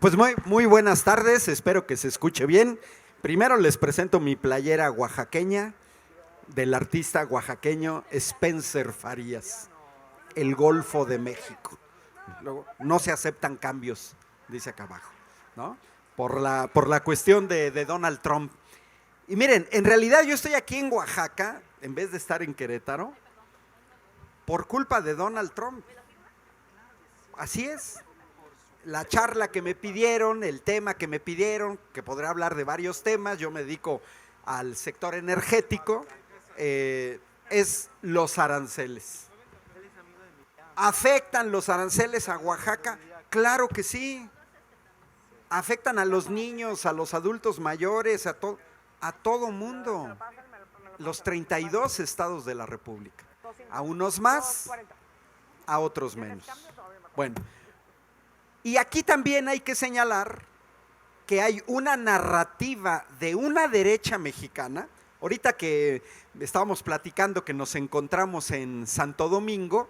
Pues muy buenas tardes, espero que se escuche bien. Primero les presento mi playera oaxaqueña del artista oaxaqueño Spencer Farías, el Golfo de México. Luego, no se aceptan cambios, dice acá abajo, ¿no? Por la cuestión de Donald Trump. Y miren, en realidad yo estoy aquí en Oaxaca, en vez de estar en Querétaro, por culpa de Donald Trump. Así es. La charla que me pidieron, el tema que me pidieron, que podré hablar de varios temas, yo me dedico al sector energético, es los aranceles. ¿Afectan los aranceles a Oaxaca? Claro que sí. Afectan a los niños, a los adultos mayores, a todo mundo. Los 32 estados de la República. A unos más, a otros menos. Bueno. Y aquí también hay que señalar que hay una narrativa de una derecha mexicana. Ahorita que estábamos platicando que nos encontramos en Santo Domingo,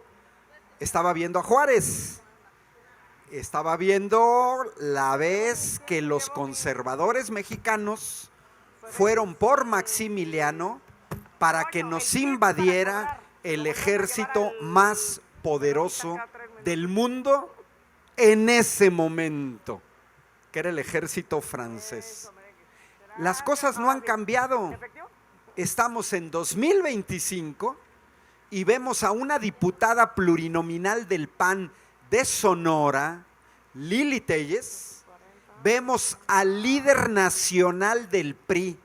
estaba viendo a Juárez. Estaba viendo la vez que los conservadores mexicanos fueron por Maximiliano para que nos invadiera el ejército más poderoso del mundo en ese momento, que era el ejército francés. Las cosas no han cambiado. Estamos en 2025 y vemos a una diputada plurinominal del PAN de Sonora, Lili Téllez. Vemos al líder nacional del PRI,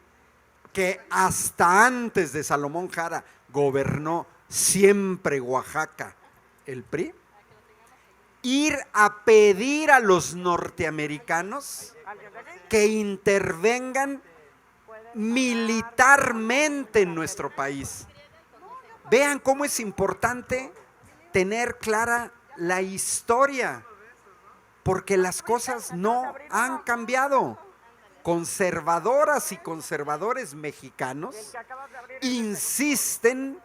que hasta antes de Salomón Jara gobernó siempre Oaxaca, el PRI. Ir a pedir a los norteamericanos que intervengan militarmente en nuestro país. Vean cómo es importante tener clara la historia, porque las cosas no han cambiado. Conservadoras y conservadores mexicanos insisten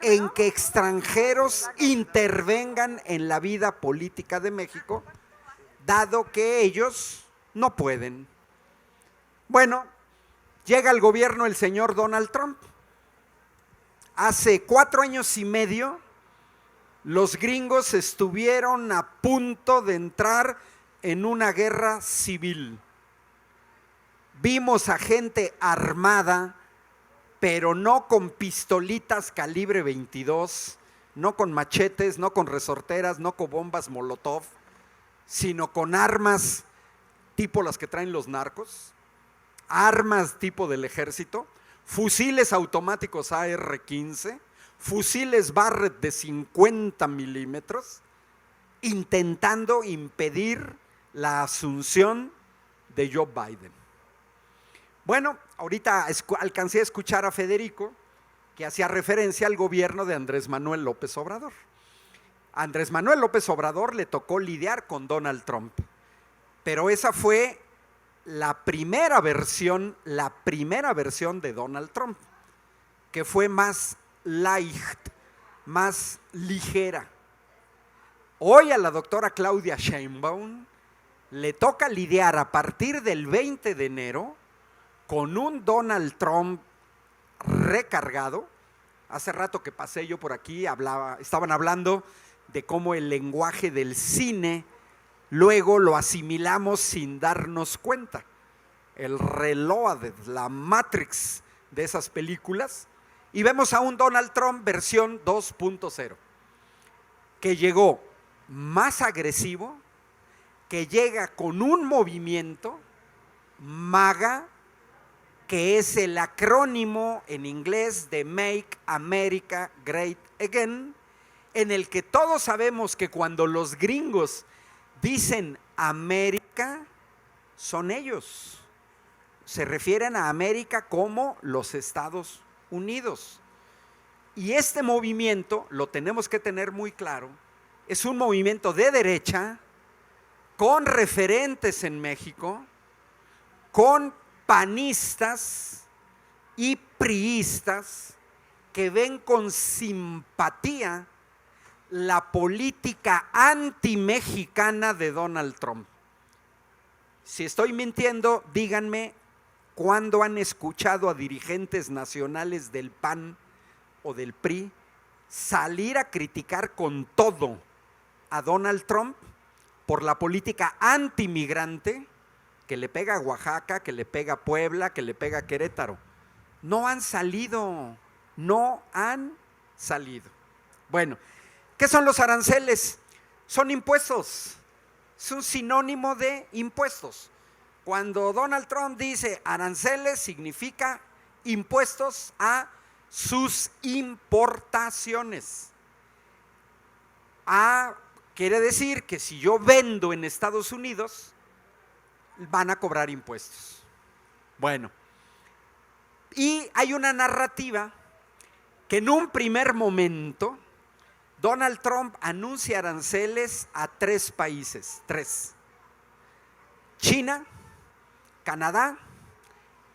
en que extranjeros intervengan en la vida política de México, dado que ellos no pueden. Bueno, llega al gobierno el señor Donald Trump. Hace 4 años y medio, los gringos estuvieron a punto de entrar en una guerra civil. Vimos a gente armada, pero no con pistolitas calibre 22, no con machetes, no con resorteras, no con bombas Molotov, sino con armas tipo las que traen los narcos, armas tipo del ejército, fusiles automáticos AR-15, fusiles Barrett de 50 milímetros, intentando impedir la asunción de Joe Biden. Bueno, ahorita alcancé a escuchar a Federico que hacía referencia al gobierno de Andrés Manuel López Obrador. A Andrés Manuel López Obrador le tocó lidiar con Donald Trump, pero esa fue la primera versión de Donald Trump, que fue más light, más ligera. Hoy a la doctora Claudia Sheinbaum le toca lidiar a partir del 20 de enero con un Donald Trump recargado. Hace rato que pasé yo por aquí, estaban hablando de cómo el lenguaje del cine luego lo asimilamos sin darnos cuenta. El reload, la Matrix de esas películas, y vemos a un Donald Trump versión 2.0, que llegó más agresivo, que llega con un movimiento MAGA, que es el acrónimo en inglés de Make America Great Again, en el que todos sabemos que cuando los gringos dicen América, son ellos. Se refieren a América como los Estados Unidos. Y este movimiento, lo tenemos que tener muy claro, es un movimiento de derecha, con referentes en México, con panistas y priistas que ven con simpatía la política anti-mexicana de Donald Trump. Si estoy mintiendo, díganme cuándo han escuchado a dirigentes nacionales del PAN o del PRI salir a criticar con todo a Donald Trump por la política antimigrante que le pega a Oaxaca, que le pega a Puebla, que le pega a Querétaro. No han salido, no han salido. Bueno, ¿qué son los aranceles? Son impuestos, es un sinónimo de impuestos. Cuando Donald Trump dice aranceles, significa impuestos a sus importaciones. Quiere decir que si yo vendo en Estados Unidos, van a cobrar impuestos. Bueno, y hay una narrativa que en un primer momento Donald Trump anuncia aranceles a 3 países, 3: China, Canadá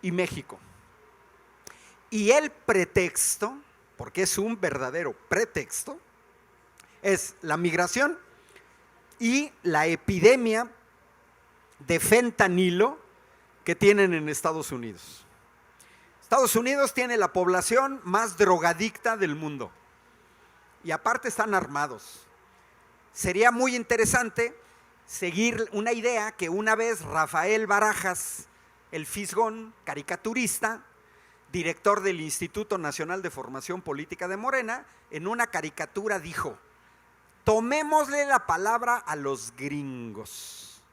y México. Y el pretexto, porque es un verdadero pretexto, es la migración y la epidemia de fentanilo que tienen en Estados Unidos. Estados Unidos tiene la población más drogadicta del mundo y aparte están armados. Sería muy interesante seguir una idea que una vez Rafael Barajas, el fisgón, caricaturista, director del Instituto Nacional de Formación Política de Morena, en una caricatura dijo: tomémosle la palabra a los gringos,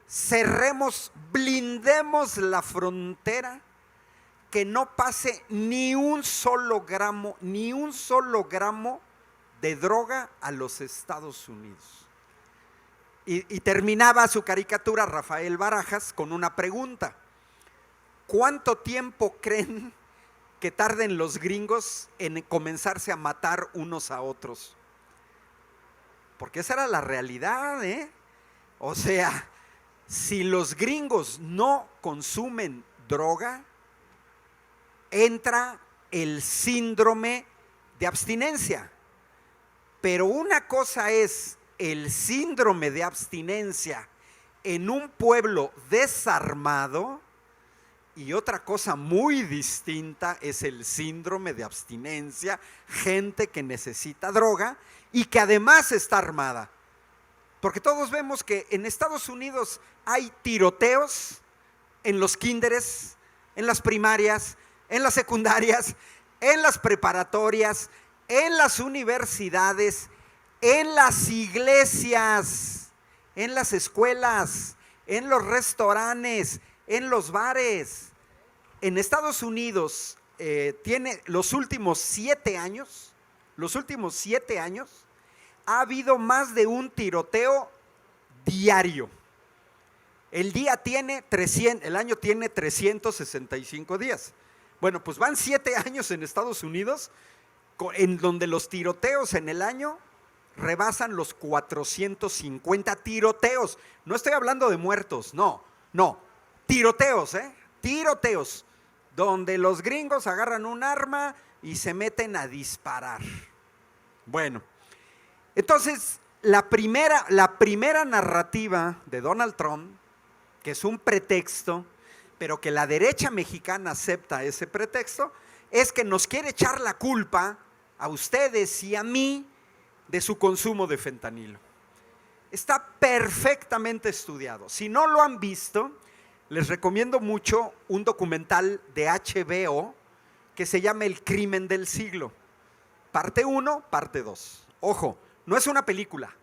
cerremos, blindemos la frontera, que no pase ni un solo gramo de droga a los Estados Unidos. Y terminaba su caricatura Rafael Barajas con una pregunta: ¿cuánto tiempo creen que tarden los gringos en comenzarse a matar unos a otros? Porque esa era la realidad, ¿eh? O sea, si los gringos no consumen droga, entra el síndrome de abstinencia. Pero una cosa es el síndrome de abstinencia en un pueblo desarmado y otra cosa muy distinta es el síndrome de abstinencia, gente que necesita droga y que además está armada. Porque todos vemos que en Estados Unidos hay tiroteos en los kinderes, en las primarias, en las secundarias, en las preparatorias, en las universidades, en las iglesias, en las escuelas, en los restaurantes, en los bares. En Estados Unidos tiene los últimos 7 años, ha habido más de un tiroteo diario. El año tiene 365 días. Bueno, pues van 7 años en Estados Unidos en donde los tiroteos en el año rebasan los 450 tiroteos. No estoy hablando de muertos, no, tiroteos, tiroteos, donde los gringos agarran un arma y se meten a disparar. Bueno, entonces la primera narrativa de Donald Trump, que es un pretexto, pero que la derecha mexicana acepta ese pretexto, es que nos quiere echar la culpa a ustedes y a mí de su consumo de fentanilo. Está perfectamente estudiado. Si no lo han visto, les recomiendo mucho un documental de HBO que se llama El crimen del siglo. Parte 1, parte 2. Ojo, no es una película,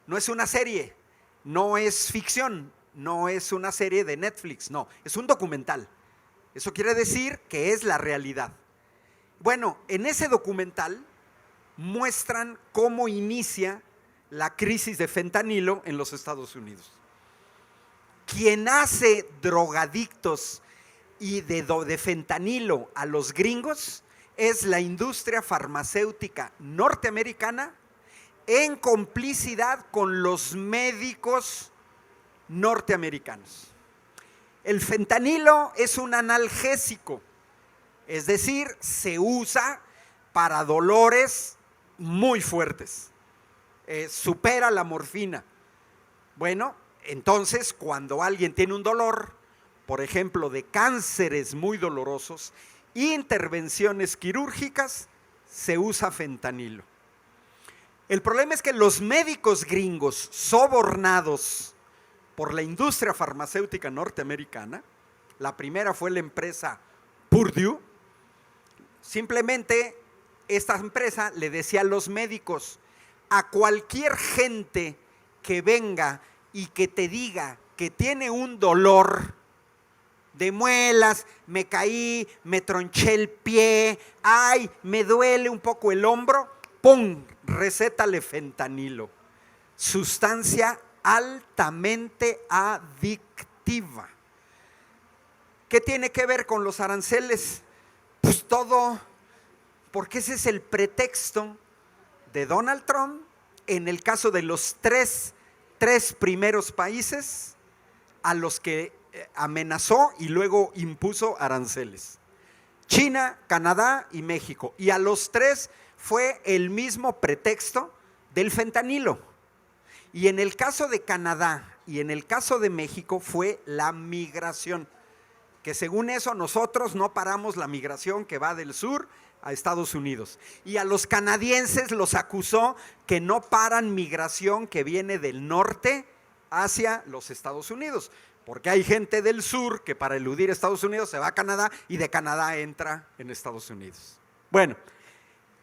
no es una serie, no es ficción, no es una serie de Netflix, no, es un documental. Eso quiere decir que es la realidad. Bueno, en ese documental muestran cómo inicia la crisis de fentanilo en los Estados Unidos. Quien hace drogadictos y de fentanilo a los gringos es la industria farmacéutica norteamericana en complicidad con los médicos norteamericanos. El fentanilo es un analgésico, es decir, se usa para dolores muy fuertes. supera la morfina. Bueno, entonces cuando alguien tiene un dolor, por ejemplo, de cánceres muy dolorosos, intervenciones quirúrgicas, se usa fentanilo. El problema es que los médicos gringos sobornados por la industria farmacéutica norteamericana, la primera fue la empresa Purdue, simplemente esta empresa le decía a los médicos, a cualquier gente que venga y que te diga que tiene un dolor de muelas, me caí, me tronché el pie, ay, me duele un poco el hombro, ¡pum!, recétale fentanilo. Sustancia altamente adictiva. ¿Qué tiene que ver con los aranceles? Pues todo, porque ese es el pretexto de Donald Trump en el caso de los tres primeros países a los que amenazó y luego impuso aranceles: China, Canadá y México. Y a los tres fue el mismo pretexto del fentanilo. Y en el caso de Canadá y en el caso de México fue la migración, que según eso nosotros no paramos la migración que va del sur a Estados Unidos. Y a los canadienses los acusó que no paran migración que viene del norte hacia los Estados Unidos, porque hay gente del sur que para eludir Estados Unidos se va a Canadá y de Canadá entra en Estados Unidos. Bueno,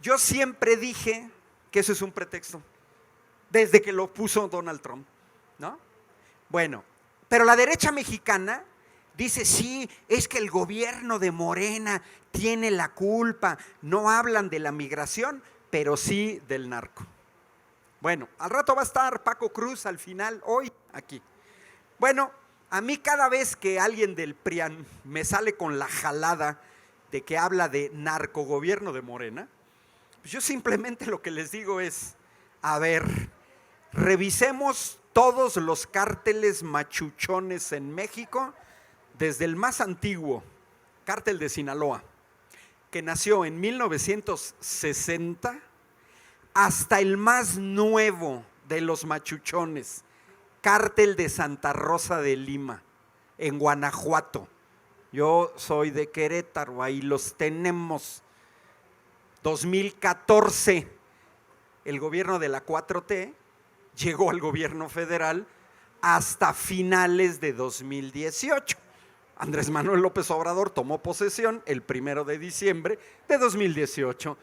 yo siempre dije que eso es un pretexto, desde que lo puso Donald Trump, ¿no? Bueno, pero la derecha mexicana dice, sí, es que el gobierno de Morena tiene la culpa, no hablan de la migración, pero sí del narco. Bueno, al rato va a estar Paco Cruz al final, hoy, aquí. Bueno, a mí cada vez que alguien del PRIAN me sale con la jalada de que habla de narcogobierno de Morena, pues yo simplemente lo que les digo es, a ver, revisemos todos los cárteles machuchones en México, desde el más antiguo, Cártel de Sinaloa, que nació en 1960, hasta el más nuevo de los machuchones, Cártel de Santa Rosa de Lima, en Guanajuato. Yo soy de Querétaro, ahí los tenemos. 2014, el gobierno de la 4T llegó al gobierno federal hasta finales de 2018. Andrés Manuel López Obrador tomó posesión el 1 de diciembre de 2018.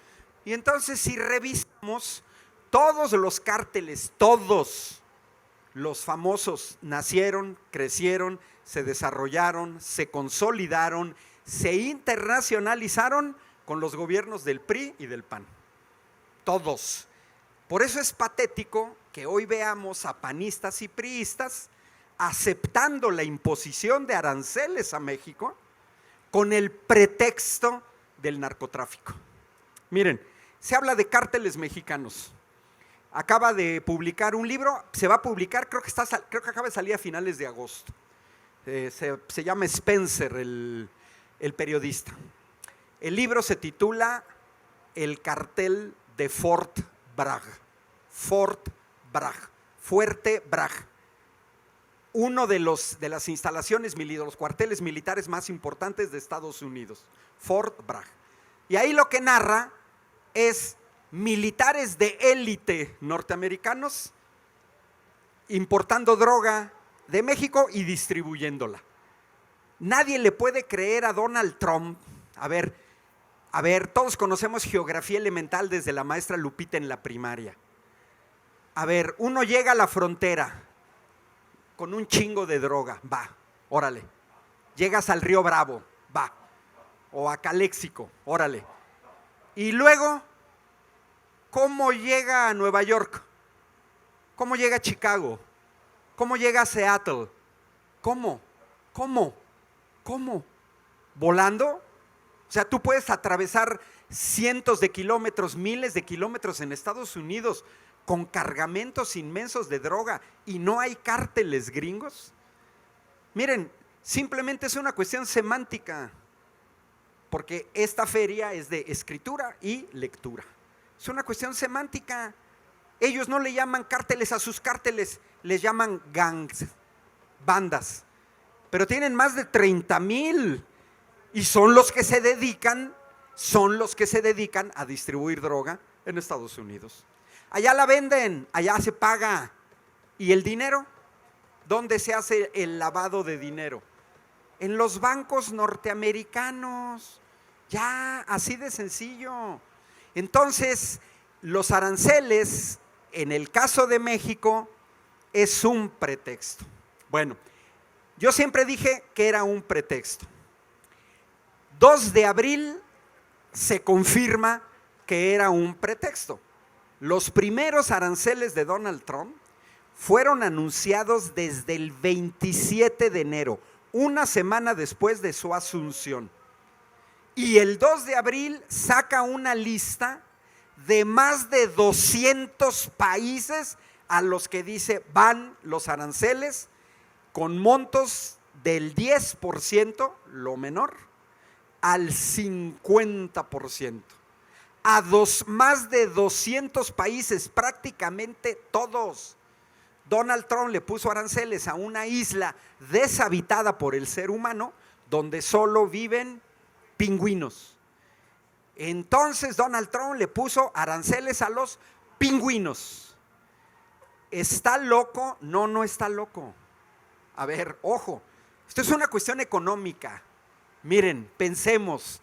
Y entonces, si revisamos, todos los cárteles, todos los famosos, nacieron, crecieron, se desarrollaron, se consolidaron, se internacionalizaron con los gobiernos del PRI y del PAN. Todos. Por eso es patético que hoy veamos a panistas y priistas aceptando la imposición de aranceles a México con el pretexto del narcotráfico. Miren, se habla de cárteles mexicanos. Acaba de publicar un libro, se va a publicar, creo que acaba de salir a finales de agosto. Se llama Spencer, el periodista. El libro se titula El cartel de Fort Bragg. Fort Bragg, Fuerte Bragg. Uno de las instalaciones, los cuarteles militares más importantes de Estados Unidos, Fort Bragg. Y ahí lo que narra es militares de élite norteamericanos importando droga de México y distribuyéndola. Nadie le puede creer a Donald Trump. A ver, todos conocemos geografía elemental desde la maestra Lupita en la primaria. A ver, uno llega a la frontera con un chingo de droga, va, órale. Llegas al Río Bravo, va. O a Caléxico, órale. Y luego, ¿cómo llega a Nueva York? ¿Cómo llega a Chicago? ¿Cómo llega a Seattle? ¿Cómo? ¿Volando? O sea, tú puedes atravesar cientos de kilómetros, miles de kilómetros en Estados Unidos con cargamentos inmensos de droga y no hay cárteles gringos. Miren, simplemente es una cuestión semántica, porque esta feria es de escritura y lectura. Es una cuestión semántica. Ellos no le llaman cárteles a sus cárteles, les llaman gangs, bandas. Pero tienen más de 30,000 y son los que se dedican a distribuir droga en Estados Unidos. Allá la venden, allá se paga. ¿Y el dinero? ¿Dónde se hace el lavado de dinero? En los bancos norteamericanos. Ya, así de sencillo. Entonces, los aranceles, en el caso de México, es un pretexto. Bueno, yo siempre dije que era un pretexto. 2 de abril se confirma que era un pretexto. Los primeros aranceles de Donald Trump fueron anunciados desde el 27 de enero, una semana después de su asunción. Y el 2 de abril saca una lista de más de 200 países a los que dice van los aranceles con montos del 10%, lo menor, al 50%. A más de 200 países, prácticamente todos. Donald Trump le puso aranceles a una isla deshabitada por el ser humano, donde solo viven pingüinos. Entonces Donald Trump le puso aranceles a los pingüinos. ¿Está loco? No, no está loco. A ver, ojo, esto es una cuestión económica. Miren, pensemos,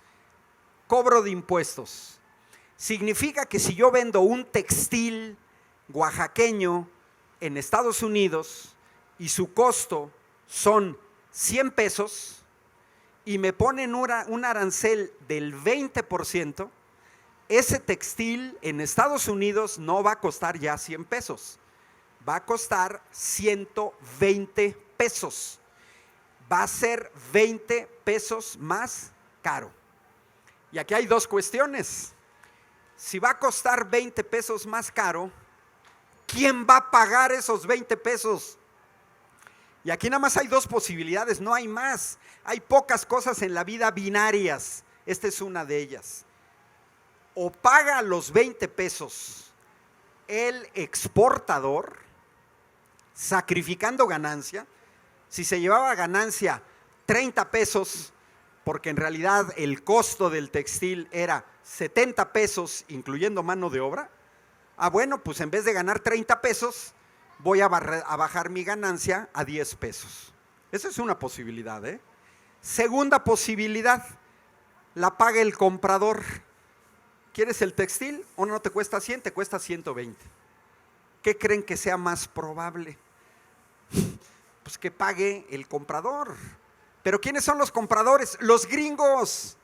cobro de impuestos. Significa que si yo vendo un textil oaxaqueño en Estados Unidos y su costo son 100 pesos y me ponen un arancel del 20%, ese textil en Estados Unidos no va a costar ya 100 pesos, va a costar 120 pesos. Va a ser 20 pesos más caro. Y aquí hay 2 cuestiones. Si va a costar 20 pesos más caro, ¿quién va a pagar esos 20 pesos? Y aquí nada más hay 2 posibilidades, no hay más. Hay pocas cosas en la vida binarias. Esta es una de ellas. O paga los 20 pesos el exportador, sacrificando ganancia. Si se llevaba ganancia 30 pesos, porque en realidad el costo del textil era 70 pesos, incluyendo mano de obra, bueno, pues en vez de ganar 30 pesos, voy a bajar mi ganancia a 10 pesos. Esa es una posibilidad, ¿eh? Segunda posibilidad, la paga el comprador. ¿Quieres el textil? ¿O no te cuesta 100? Te cuesta 120. ¿Qué creen que sea más probable? Pues que pague el comprador. ¿Pero quiénes son los compradores? Los gringos.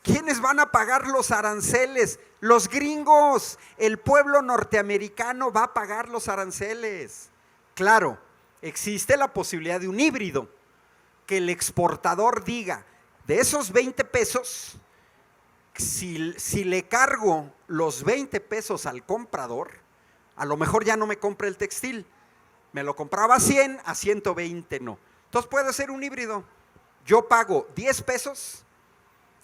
¿Quiénes van a pagar los aranceles? Los gringos. El pueblo norteamericano va a pagar los aranceles. Claro, existe la posibilidad de un híbrido, que el exportador diga, de esos 20 pesos, si le cargo los 20 pesos al comprador, a lo mejor ya no me compra el textil. Me lo compraba a 100, a 120 no. Entonces puede ser un híbrido. Yo pago 10 pesos,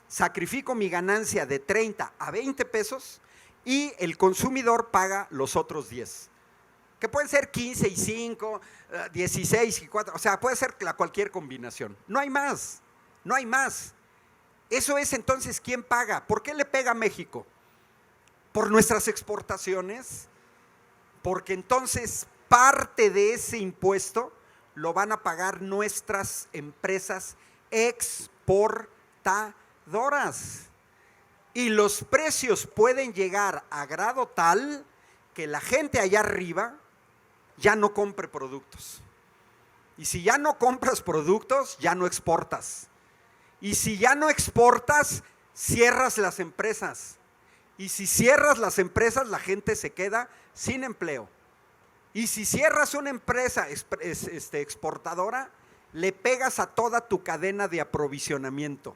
sacrifico mi ganancia de 30 a 20 pesos y el consumidor paga los otros 10. Que pueden ser 15 y 5, 16 y 4, o sea, puede ser cualquier combinación. No hay más, no hay más. Eso es entonces ¿quién paga? ¿Por qué le pega a México? ¿Por nuestras exportaciones? Porque entonces parte de ese impuesto lo van a pagar nuestras empresas exportadoras. Y los precios pueden llegar a grado tal que la gente allá arriba ya no compre productos. Y si ya no compras productos, ya no exportas. Y si ya no exportas, cierras las empresas. Y si cierras las empresas, la gente se queda sin empleo. Y si cierras una empresa exportadora, le pegas a toda tu cadena de aprovisionamiento,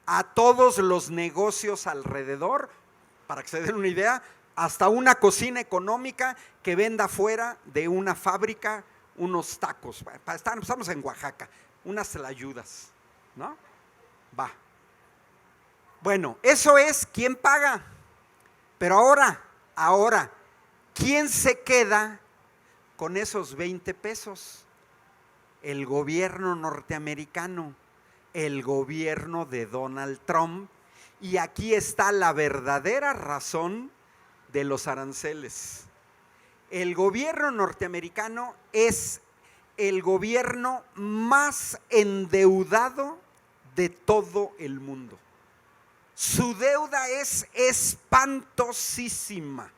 a todos los negocios alrededor, para que se den una idea, hasta una cocina económica que venda fuera de una fábrica unos tacos. Estamos en Oaxaca, unas tlayudas, ¿no? Va. Bueno, eso es quién paga. Pero ahora, ¿Quién se queda con esos 20 pesos? El gobierno norteamericano, el gobierno de Donald Trump. Y aquí está la verdadera razón de los aranceles. El gobierno norteamericano es el gobierno más endeudado de todo el mundo. Su deuda es espantosísima.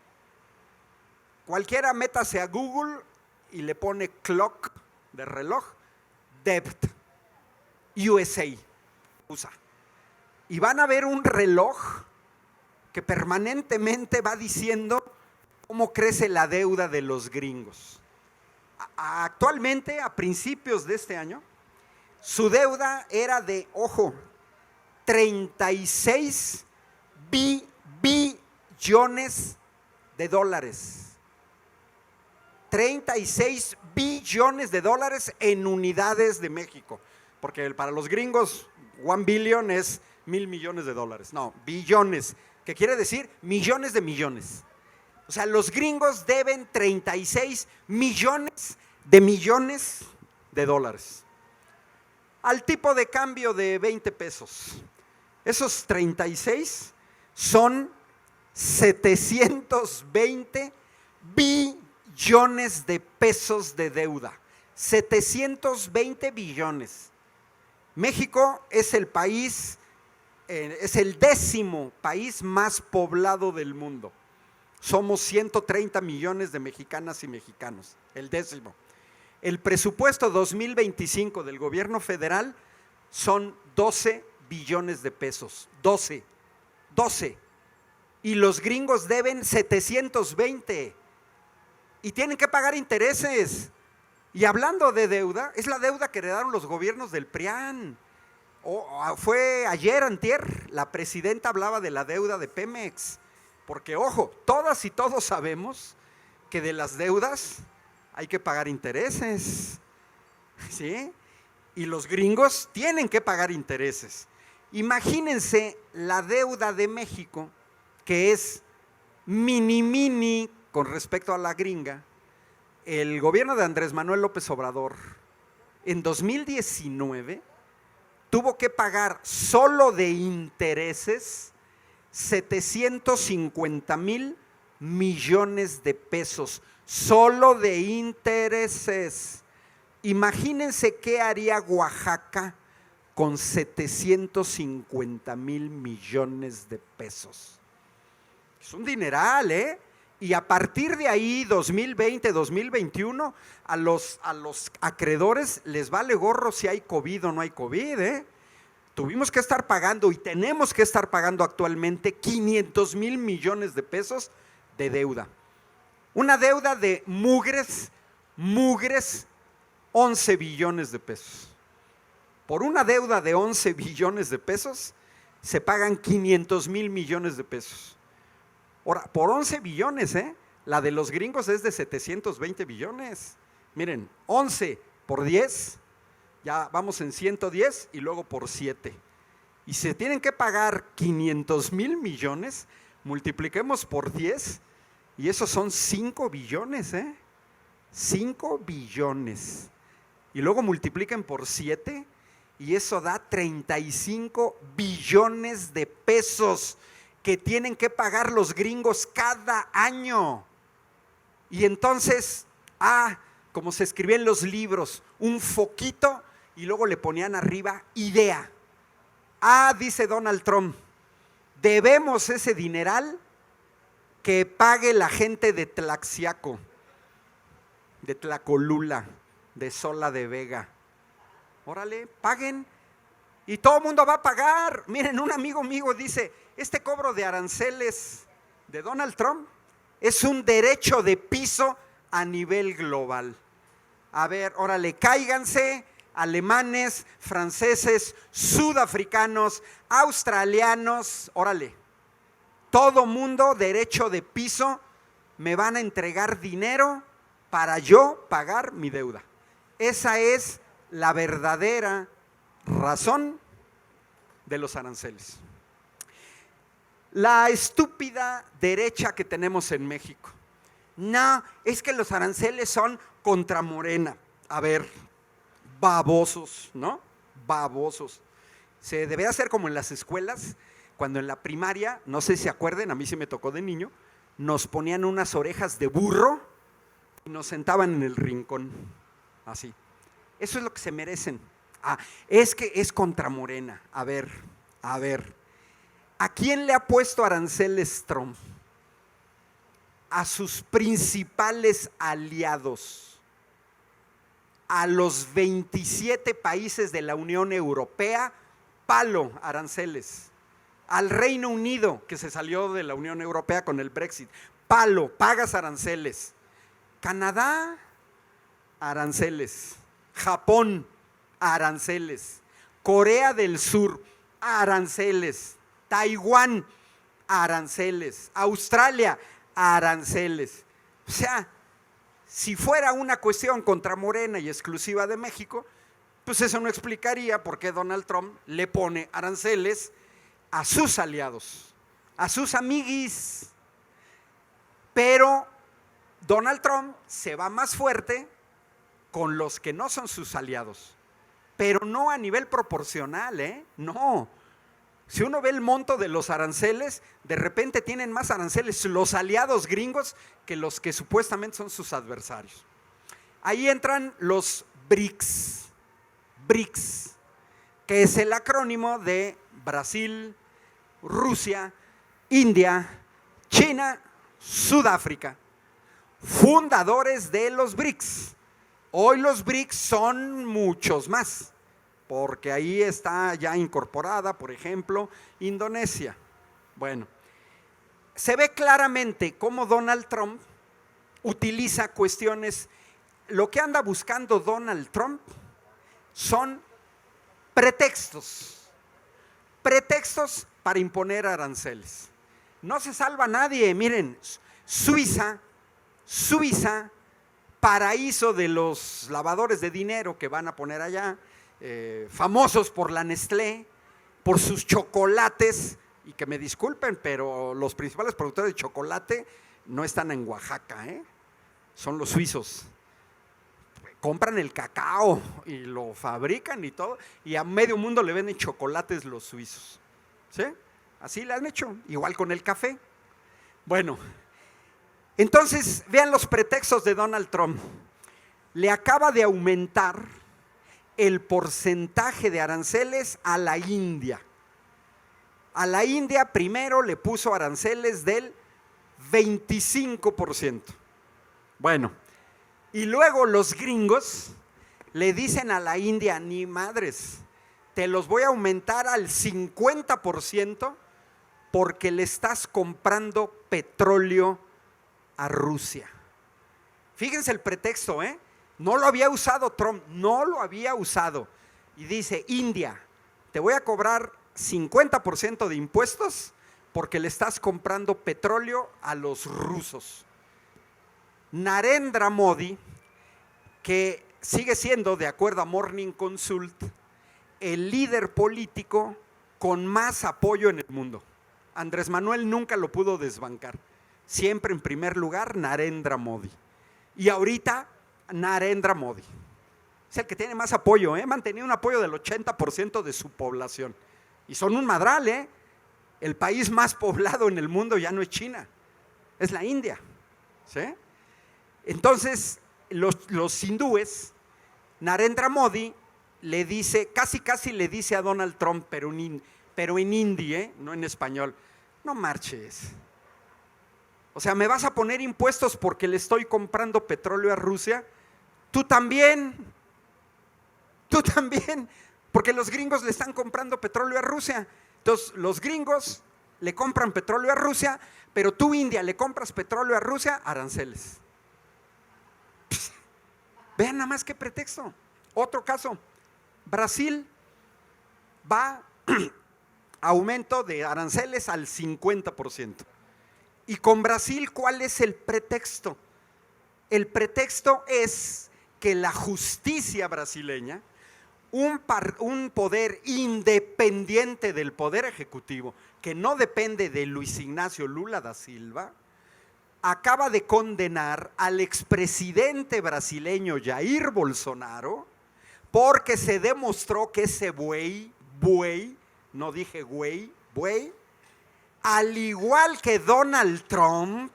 Cualquiera métase a Google y le pone clock de reloj, debt, USA, USA. Y van a ver un reloj que permanentemente va diciendo cómo crece la deuda de los gringos. Actualmente, a principios de este año, su deuda era de, ojo, 36 billones de dólares. 36 billones de dólares en unidades de México. Porque para los gringos, 1 billion es 1,000 millones de dólares. No, billones, que quiere decir millones de millones. O sea, los gringos deben 36 millones de dólares. Al tipo de cambio de 20 pesos. Esos 36 son 720 billones de pesos de deuda. 720 billones. México es el país, es el 10º país más poblado del mundo. Somos 130 millones de mexicanas y mexicanos, el 10º. El presupuesto 2025 del gobierno federal son 12 billones de pesos, 12. Y los gringos deben 720 y tienen que pagar intereses. Y hablando de deuda, es la deuda que heredaron los gobiernos del PRIAN. Fue ayer, antier, la presidenta hablaba de la deuda de Pemex. Porque, ojo, todas y todos sabemos que de las deudas hay que pagar intereses, ¿sí? Y los gringos tienen que pagar intereses. Imagínense la deuda de México, que es mini con respecto a la gringa. El gobierno de Andrés Manuel López Obrador en 2019 tuvo que pagar solo de intereses 750,000 millones de pesos, solo de intereses. Imagínense qué haría Oaxaca con 750,000 millones de pesos. Es un dineral, ¿eh? Y a partir de ahí, 2020, 2021, a los acreedores les vale gorro si hay COVID o no hay COVID, ¿eh? Tuvimos que estar pagando y tenemos que estar pagando actualmente 500,000 millones de pesos de deuda. Una deuda de mugres 11 billones de pesos. Por una deuda de 11 billones de pesos se pagan 500,000 millones de pesos. Ahora, por 11 billones, la de los gringos es de 720 billones. Miren, 11 por 10, ya vamos en 110 y luego por 7. Y se tienen que pagar 500,000 millones, multipliquemos por 10 y esos son 5 billones, 5 billones. Y luego multipliquen por 7 y eso da 35 billones de pesos que tienen que pagar los gringos cada año. Y entonces, como se escribía en los libros, un foquito y luego le ponían arriba idea. Dice Donald Trump, debemos ese dineral que pague la gente de Tlaxiaco, de Tlacolula, de Sola de Vega. Órale, paguen. Y todo el mundo va a pagar. Miren, un amigo mío dice, este cobro de aranceles de Donald Trump es un derecho de piso a nivel global. A ver, órale, cáiganse, alemanes, franceses, sudafricanos, australianos, órale. Todo mundo, derecho de piso, me van a entregar dinero para yo pagar mi deuda. Esa es la verdadera razón de los aranceles. La estúpida derecha que tenemos en México No, es que los aranceles son contra Morena. A ver, babosos, ¿no? Babosos. Se debe hacer como en las escuelas, cuando en la primaria, no sé si se acuerden, a mí sí me tocó de niño, nos ponían unas orejas de burro y nos sentaban en el rincón, así. Eso es lo que se merecen. Ah, es que es contra Morena. A ver, ¿a quién le ha puesto aranceles Trump? A sus principales aliados, a los 27 países de la Unión Europea, palo, aranceles. Al Reino Unido, que se salió de la Unión Europea con el Brexit, palo, pagas aranceles. Canadá, aranceles. Japón, aranceles. Corea del Sur, aranceles. Taiwán, aranceles. Australia, aranceles. O sea, si fuera una cuestión contra Morena y exclusiva de México, pues eso no explicaría por qué Donald Trump le pone aranceles a sus aliados, a sus amiguis. Pero Donald Trump se va más fuerte con los que no son sus aliados, pero no a nivel proporcional, no. Si uno ve el monto de los aranceles, de repente tienen más aranceles los aliados gringos que los que supuestamente son sus adversarios. Ahí entran los BRICS, que es el acrónimo de Brasil, Rusia, India, China, Sudáfrica, fundadores de los BRICS. Hoy los BRICS son muchos más, porque ahí está ya incorporada, por ejemplo, Indonesia. Bueno, se ve claramente cómo Donald Trump utiliza cuestiones. Lo que anda buscando Donald Trump son pretextos para imponer aranceles. No se salva nadie. Miren, Suiza, paraíso de los lavadores de dinero que van a poner allá, famosos por la Nestlé, por sus chocolates, y que me disculpen, pero los principales productores de chocolate no están en Oaxaca, son los suizos. Compran el cacao y lo fabrican y todo, y a medio mundo le venden chocolates los suizos, ¿sí? Así le han hecho, igual con el café. Bueno, entonces vean los pretextos de Donald Trump. Le acaba de aumentar el porcentaje de aranceles a la India. A la India primero le puso aranceles del 25%. Bueno, y luego los gringos le dicen a la India, ni madres, te los voy a aumentar al 50% porque le estás comprando petróleo a Rusia. Fíjense el pretexto, no lo había usado Trump, no lo había usado. Y dice, India, te voy a cobrar 50% de impuestos porque le estás comprando petróleo a los rusos. Narendra Modi, que sigue siendo, de acuerdo a Morning Consult, el líder político con más apoyo en el mundo. Andrés Manuel nunca lo pudo desbancar. Siempre en primer lugar Narendra Modi. Y ahorita Narendra Modi es el que tiene más apoyo, mantenido un apoyo del 80% de su población. Y son un madral, el país más poblado en el mundo ya no es China, es la India, ¿sí? Entonces, los hindúes, Narendra Modi le dice, casi le dice a Donald Trump, pero en hindi, no en español, no marches. O sea, ¿me vas a poner impuestos porque le estoy comprando petróleo a Rusia? Tú también, porque los gringos le están comprando petróleo a Rusia. Entonces, los gringos le compran petróleo a Rusia, pero tú, India, le compras petróleo a Rusia, aranceles. Vean nada más qué pretexto. Otro caso, Brasil va aumento de aranceles al 50%. Y con Brasil, ¿cuál es el pretexto? El pretexto es que la justicia brasileña, un poder independiente del poder ejecutivo, que no depende de Luis Ignacio Lula da Silva, acaba de condenar al expresidente brasileño Jair Bolsonaro porque se demostró que ese buey, no dije güey, buey, al igual que Donald Trump,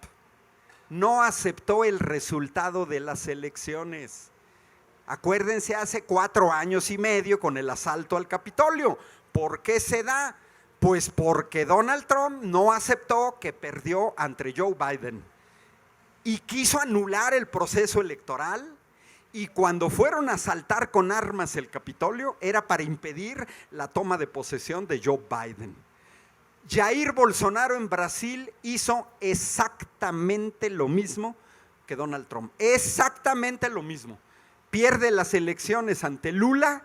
no aceptó el resultado de las elecciones. Acuérdense, hace 4 años y medio con el asalto al Capitolio. ¿Por qué se da? Pues porque Donald Trump no aceptó que perdió ante Joe Biden y quiso anular el proceso electoral. Y cuando fueron a asaltar con armas el Capitolio, era para impedir la toma de posesión de Joe Biden. Jair Bolsonaro en Brasil hizo exactamente lo mismo que Donald Trump. Exactamente lo mismo. Pierde las elecciones ante Lula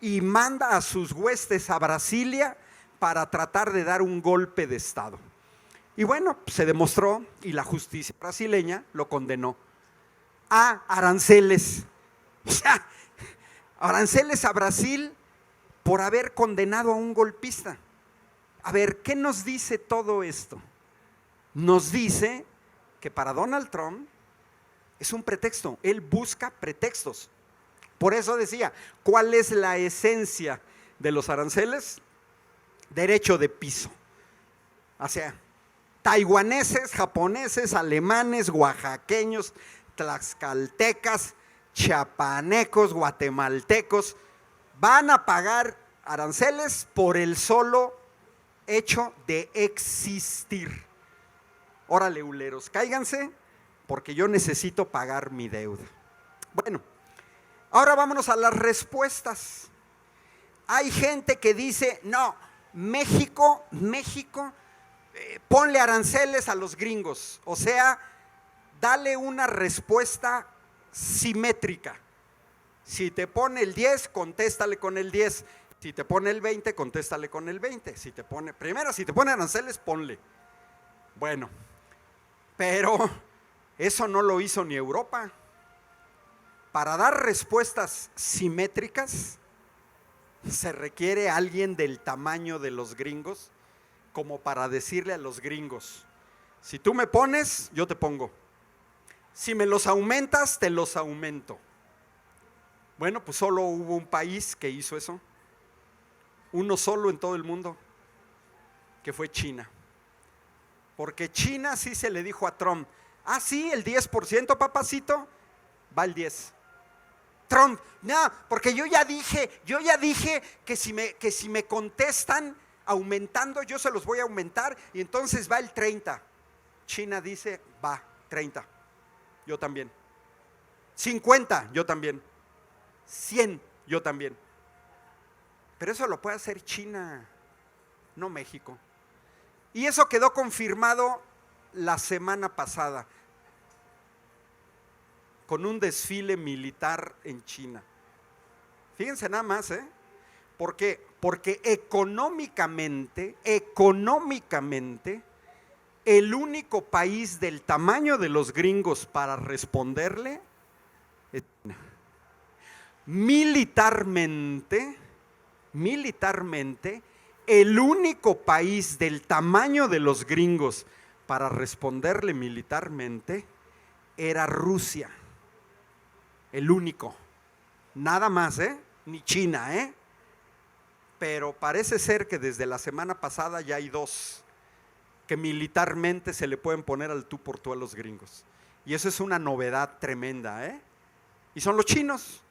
y manda a sus huestes a Brasilia para tratar de dar un golpe de Estado. Y bueno, se demostró y la justicia brasileña lo condenó a aranceles. O sea, aranceles a Brasil por haber condenado a un golpista. A ver, ¿qué nos dice todo esto? Nos dice que para Donald Trump es un pretexto. Él busca pretextos. Por eso decía, ¿cuál es la esencia de los aranceles? Derecho de piso. O sea, taiwaneses, japoneses, alemanes, oaxaqueños, tlaxcaltecas, chiapanecos, guatemaltecos, van a pagar aranceles por el solo hecho de existir. Órale, huleros, cáiganse, porque yo necesito pagar mi deuda. Bueno, ahora vámonos a las respuestas. Hay gente que dice, no, México, ponle aranceles a los gringos. O sea, dale una respuesta simétrica. Si te pone el 10, contéstale con el 10. Si te pone el 20, contéstale con el 20. Si te pone aranceles, ponle. Bueno, pero eso no lo hizo ni Europa. Para dar respuestas simétricas, se requiere alguien del tamaño de los gringos, como para decirle a los gringos, si tú me pones, yo te pongo. Si me los aumentas, te los aumento. Bueno, pues solo hubo un país que hizo eso. Uno solo en todo el mundo, que fue China. Porque China sí se le dijo a Trump, sí, el 10%, papacito, va el 10%. Trump, no, porque yo ya dije que si me contestan aumentando, yo se los voy a aumentar y entonces va el 30%. China dice, va, 30%, yo también. 50%, yo también. 100%, yo también. Pero eso lo puede hacer China, no México. Y eso quedó confirmado la semana pasada con un desfile militar en China. Fíjense nada más, ¿por qué? Porque económicamente, el único país del tamaño de los gringos para responderle es China. Militarmente, el único país del tamaño de los gringos para responderle militarmente era Rusia. El único. Nada más, ni China, Pero parece ser que desde la semana pasada ya hay 2 que militarmente se le pueden poner al tú por tú a los gringos. Y eso es una novedad tremenda, Y son los chinos.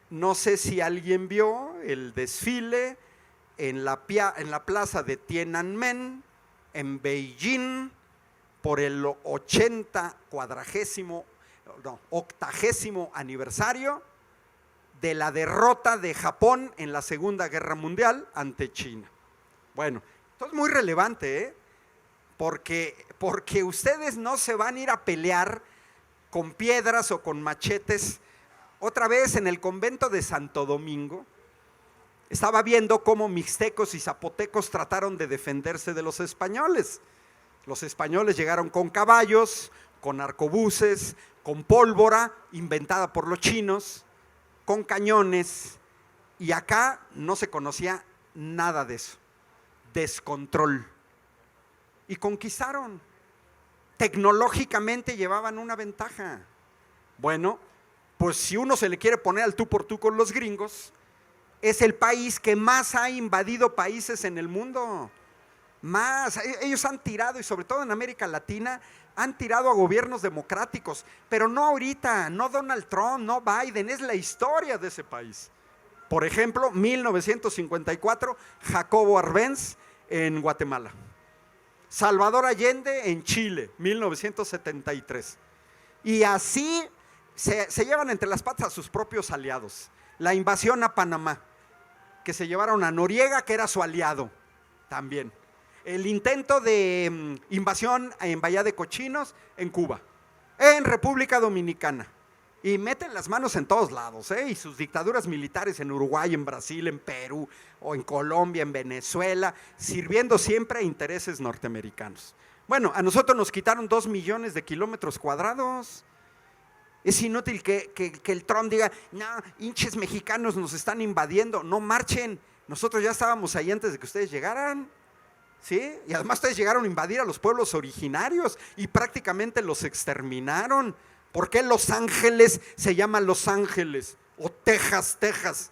No sé si alguien vio el desfile en la plaza de Tiananmen, en Beijing, por el 80º aniversario de la derrota de Japón en la Segunda Guerra Mundial ante China. Bueno, esto es muy relevante, porque ustedes no se van a ir a pelear con piedras o con machetes. Otra vez en el convento de Santo Domingo, estaba viendo cómo mixtecos y zapotecos trataron de defenderse de los españoles. Los españoles llegaron con caballos, con arcobuses, con pólvora inventada por los chinos, con cañones, y acá no se conocía nada de eso. Descontrol. Y conquistaron. Tecnológicamente llevaban una ventaja. Bueno, pues si uno se le quiere poner al tú por tú con los gringos, es el país que más ha invadido países en el mundo. Más, ellos han tirado, y sobre todo en América Latina, han tirado a gobiernos democráticos, pero no ahorita, no Donald Trump, no Biden, es la historia de ese país. Por ejemplo, 1954, Jacobo Arbenz en Guatemala. Salvador Allende en Chile, 1973. Y así se llevan entre las patas a sus propios aliados. La invasión a Panamá, que se llevaron a Noriega, que era su aliado también. El intento de invasión en Bahía de Cochinos, en Cuba, en República Dominicana. Y meten las manos en todos lados, y sus dictaduras militares en Uruguay, en Brasil, en Perú, o en Colombia, en Venezuela, sirviendo siempre a intereses norteamericanos. Bueno, a nosotros nos quitaron 2 millones de kilómetros cuadrados. Es inútil que el Trump diga, no, hinches mexicanos nos están invadiendo. No marchen, nosotros ya estábamos ahí antes de que ustedes llegaran. ¿Sí? Y además ustedes llegaron a invadir a los pueblos originarios y prácticamente los exterminaron. ¿Por qué Los Ángeles se llama Los Ángeles? O Texas, Texas.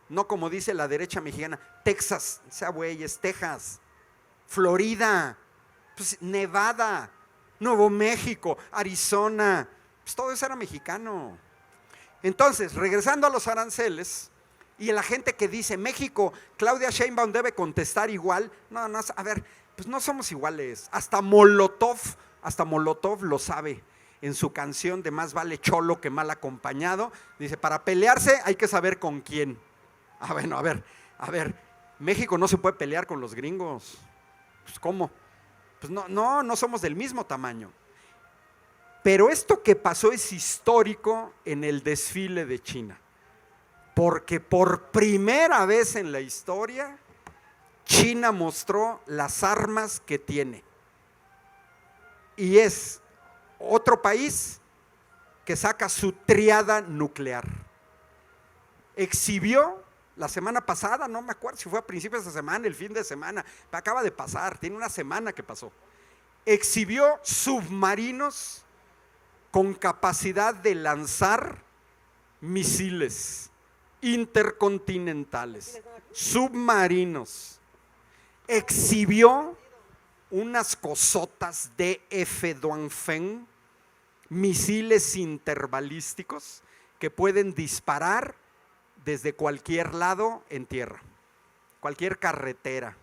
No como dice la derecha mexicana, Texas, sea güey, es Texas. Florida, pues Nevada, Nuevo México, Arizona, pues todo eso era mexicano. Entonces, regresando a los aranceles, y la gente que dice, México, Claudia Sheinbaum debe contestar igual. No, a ver, pues no somos iguales. Hasta Molotov lo sabe. En su canción de Más vale cholo que mal acompañado, dice, para pelearse hay que saber con quién. Bueno, a ver, México no se puede pelear con los gringos. Pues ¿cómo? Pues no somos del mismo tamaño. Pero esto que pasó es histórico en el desfile de China. Porque por primera vez en la historia, China mostró las armas que tiene. Y es otro país que saca su triada nuclear. Exhibió la semana pasada, no me acuerdo si fue a principios de semana, el fin de semana, acaba de pasar, tiene una semana que pasó. Exhibió submarinos con capacidad de lanzar misiles intercontinentales, submarinos. Exhibió unas cosotas DF Dongfeng, misiles interbalísticos que pueden disparar desde cualquier lado en tierra, cualquier carretera.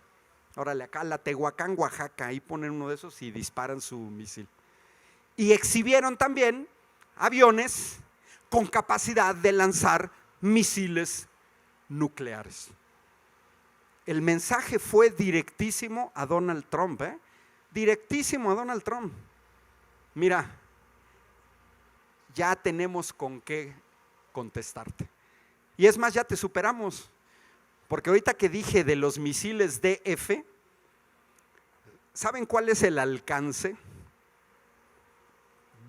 Órale, acá la Tehuacán, Oaxaca, ahí ponen uno de esos y disparan su misil. Y exhibieron también aviones con capacidad de lanzar misiles nucleares. El mensaje fue directísimo a Donald Trump, directísimo a Donald Trump. Mira, ya tenemos con qué contestarte. Y es más, ya te superamos. Porque ahorita que dije de los misiles DF, ¿saben cuál es el alcance?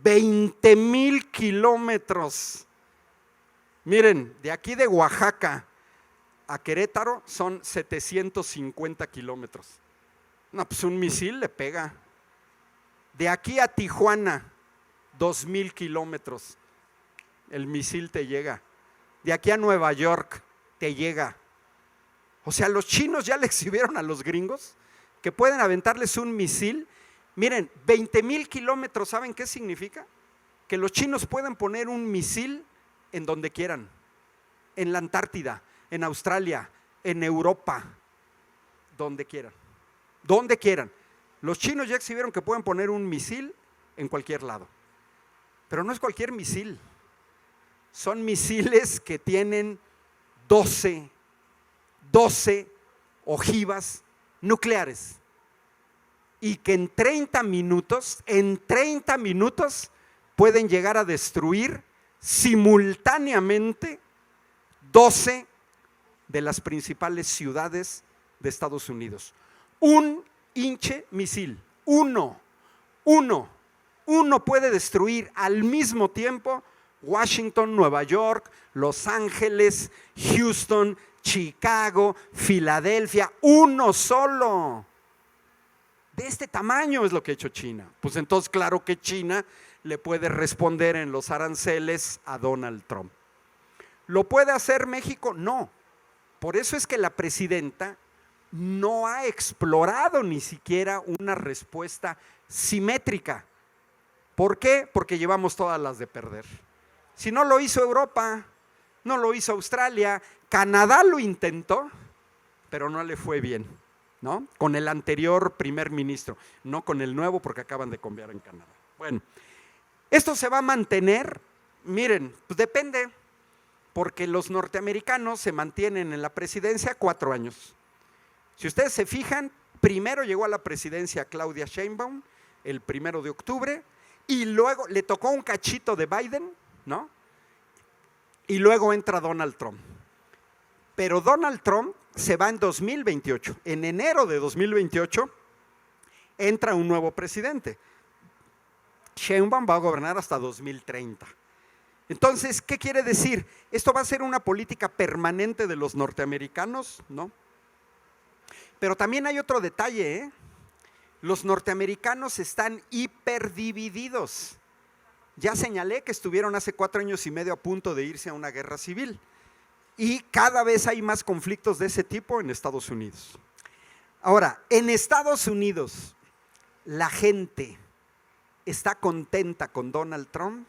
20,000 kilómetros. Miren, de aquí de Oaxaca a Querétaro son 750 kilómetros. No, pues un misil le pega. De aquí a Tijuana, 2,000 kilómetros. El misil te llega. De aquí a Nueva York, te llega. O sea, los chinos ya le exhibieron a los gringos que pueden aventarles un misil. Miren, 20,000 kilómetros, ¿saben qué significa? Que los chinos pueden poner un misil en donde quieran, en la Antártida, en Australia, en Europa, donde quieran. Los chinos ya exhibieron que pueden poner un misil en cualquier lado, pero no es cualquier misil, son misiles que tienen 12 ojivas nucleares y que en 30 minutos pueden llegar a destruir simultáneamente 12 de las principales ciudades de Estados Unidos. Un hinche misil, uno puede destruir al mismo tiempo Washington, Nueva York, Los Ángeles, Houston, Chicago, Filadelfia, uno solo. De este tamaño es lo que ha hecho China. Pues entonces claro que China le puede responder en los aranceles a Donald Trump. ¿Lo puede hacer México? No. Por eso es que la presidenta no ha explorado ni siquiera una respuesta simétrica. ¿Por qué? Porque llevamos todas las de perder. Si no lo hizo Europa, no lo hizo Australia, Canadá lo intentó, pero no le fue bien, ¿no? Con el anterior primer ministro, no con el nuevo porque acaban de cambiar en Canadá. Bueno, esto se va a mantener, miren, pues depende, porque los norteamericanos se mantienen en la presidencia 4 años. Si ustedes se fijan, primero llegó a la presidencia Claudia Sheinbaum, el 1 de octubre, y luego le tocó un cachito de Biden, ¿no? Y luego entra Donald Trump. Pero Donald Trump se va en 2028. En enero de 2028 entra un nuevo presidente. Sheinbaum va a gobernar hasta 2030. Entonces, ¿qué quiere decir? ¿Esto va a ser una política permanente de los norteamericanos? No. Pero también hay otro detalle, ¿eh? Los norteamericanos están hiperdivididos. Ya señalé que estuvieron hace 4 años y medio a punto de irse a una guerra civil. Y cada vez hay más conflictos de ese tipo en Estados Unidos. Ahora, en Estados Unidos, ¿la gente está contenta con Donald Trump?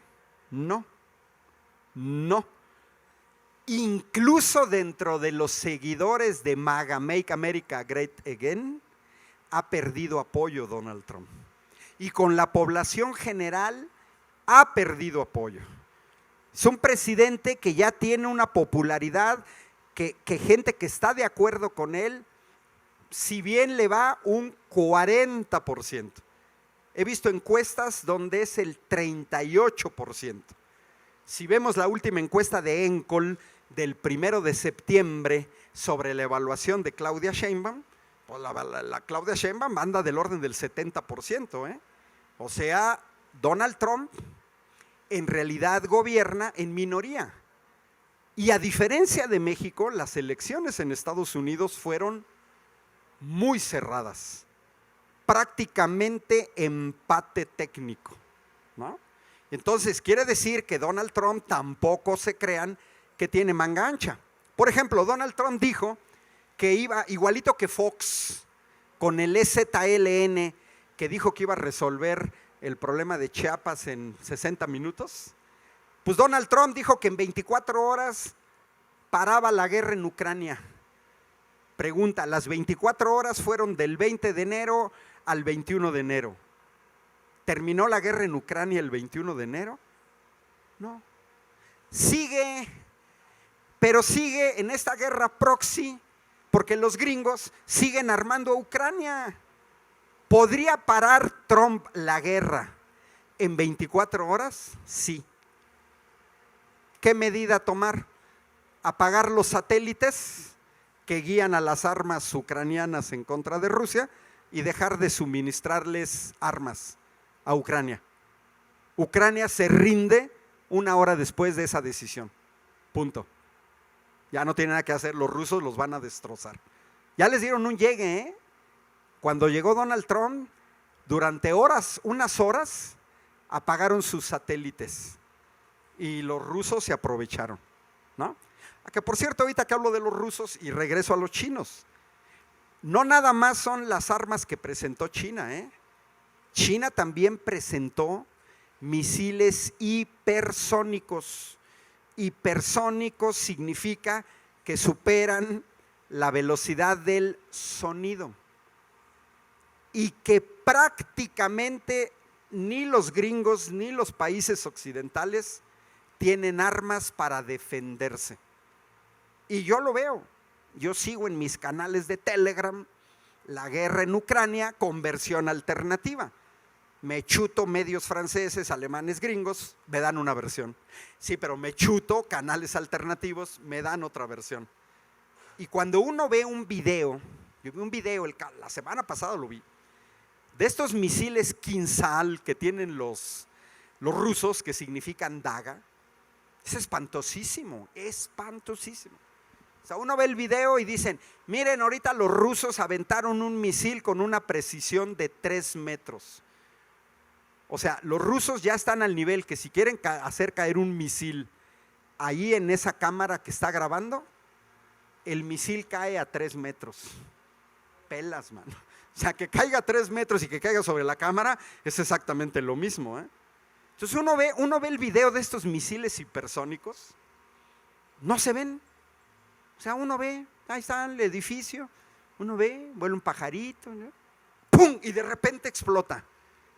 No, no. Incluso dentro de los seguidores de MAGA, Make America Great Again, ha perdido apoyo Donald Trump. Y con la población general ha perdido apoyo. Es un presidente que ya tiene una popularidad, que gente que está de acuerdo con él, si bien le va un 40%. He visto encuestas donde es el 38%. Si vemos la última encuesta de Encol del 1 de septiembre sobre la evaluación de Claudia Sheinbaum, pues la Claudia Sheinbaum anda del orden del 70%, ¿eh? O sea, Donald Trump en realidad gobierna en minoría. Y a diferencia de México, las elecciones en Estados Unidos fueron muy cerradas, prácticamente empate técnico, ¿no? Entonces, quiere decir que Donald Trump tampoco se crean que tiene manga ancha. Por ejemplo, Donald Trump dijo que iba, igualito que Fox, con el EZLN, que dijo que iba a resolver el problema de Chiapas en 60 minutos, pues Donald Trump dijo que en 24 horas paraba la guerra en Ucrania. Pregunta, ¿las 24 horas fueron del 20 de enero al 21 de enero? ¿Terminó la guerra en Ucrania el 21 de enero? No. Sigue, pero sigue en esta guerra proxy, porque los gringos siguen armando a Ucrania. ¿Podría parar Trump la guerra en 24 horas? Sí. ¿Qué medida tomar? ¿Apagar los satélites que guían a las armas ucranianas en contra de Rusia y dejar de suministrarles armas a Ucrania? Ucrania se rinde 1 hora después de esa decisión. Punto. Ya no tiene nada que hacer, los rusos los van a destrozar. Ya les dieron un llegue, ¿eh? Cuando llegó Donald Trump, durante horas, unas horas, apagaron sus satélites y los rusos se aprovecharon, ¿no? Que por cierto, ahorita que hablo de los rusos y regreso a los chinos, no nada más son las armas que presentó China, ¿eh? China también presentó misiles hipersónicos. Hipersónicos significa que superan la velocidad del sonido y que prácticamente ni los gringos ni los países occidentales tienen armas para defenderse. Y yo lo veo, yo sigo en mis canales de Telegram la guerra en Ucrania con versión alternativa. Me chuto medios franceses, alemanes, gringos, me dan una versión. Sí, pero me chuto canales alternativos, me dan otra versión. Y cuando uno ve un video, yo vi un video, la semana pasada lo vi, de estos misiles Kinzhal que tienen los rusos, que significan daga, es espantosísimo, espantosísimo. O sea, uno ve el video y dicen, miren, ahorita los rusos aventaron un misil con una precisión de 3 metros. O sea, los rusos ya están al nivel que si quieren hacer caer un misil ahí en esa cámara que está grabando, el misil cae a 3 metros. Pelas, mano. O sea, que caiga a 3 metros y que caiga sobre la cámara es exactamente lo mismo, ¿eh? Entonces uno ve el video de estos misiles hipersónicos, no se ven. O sea, uno ve, ahí está el edificio, uno ve, vuela un pajarito, ¿no? ¡Pum! Y de repente explota.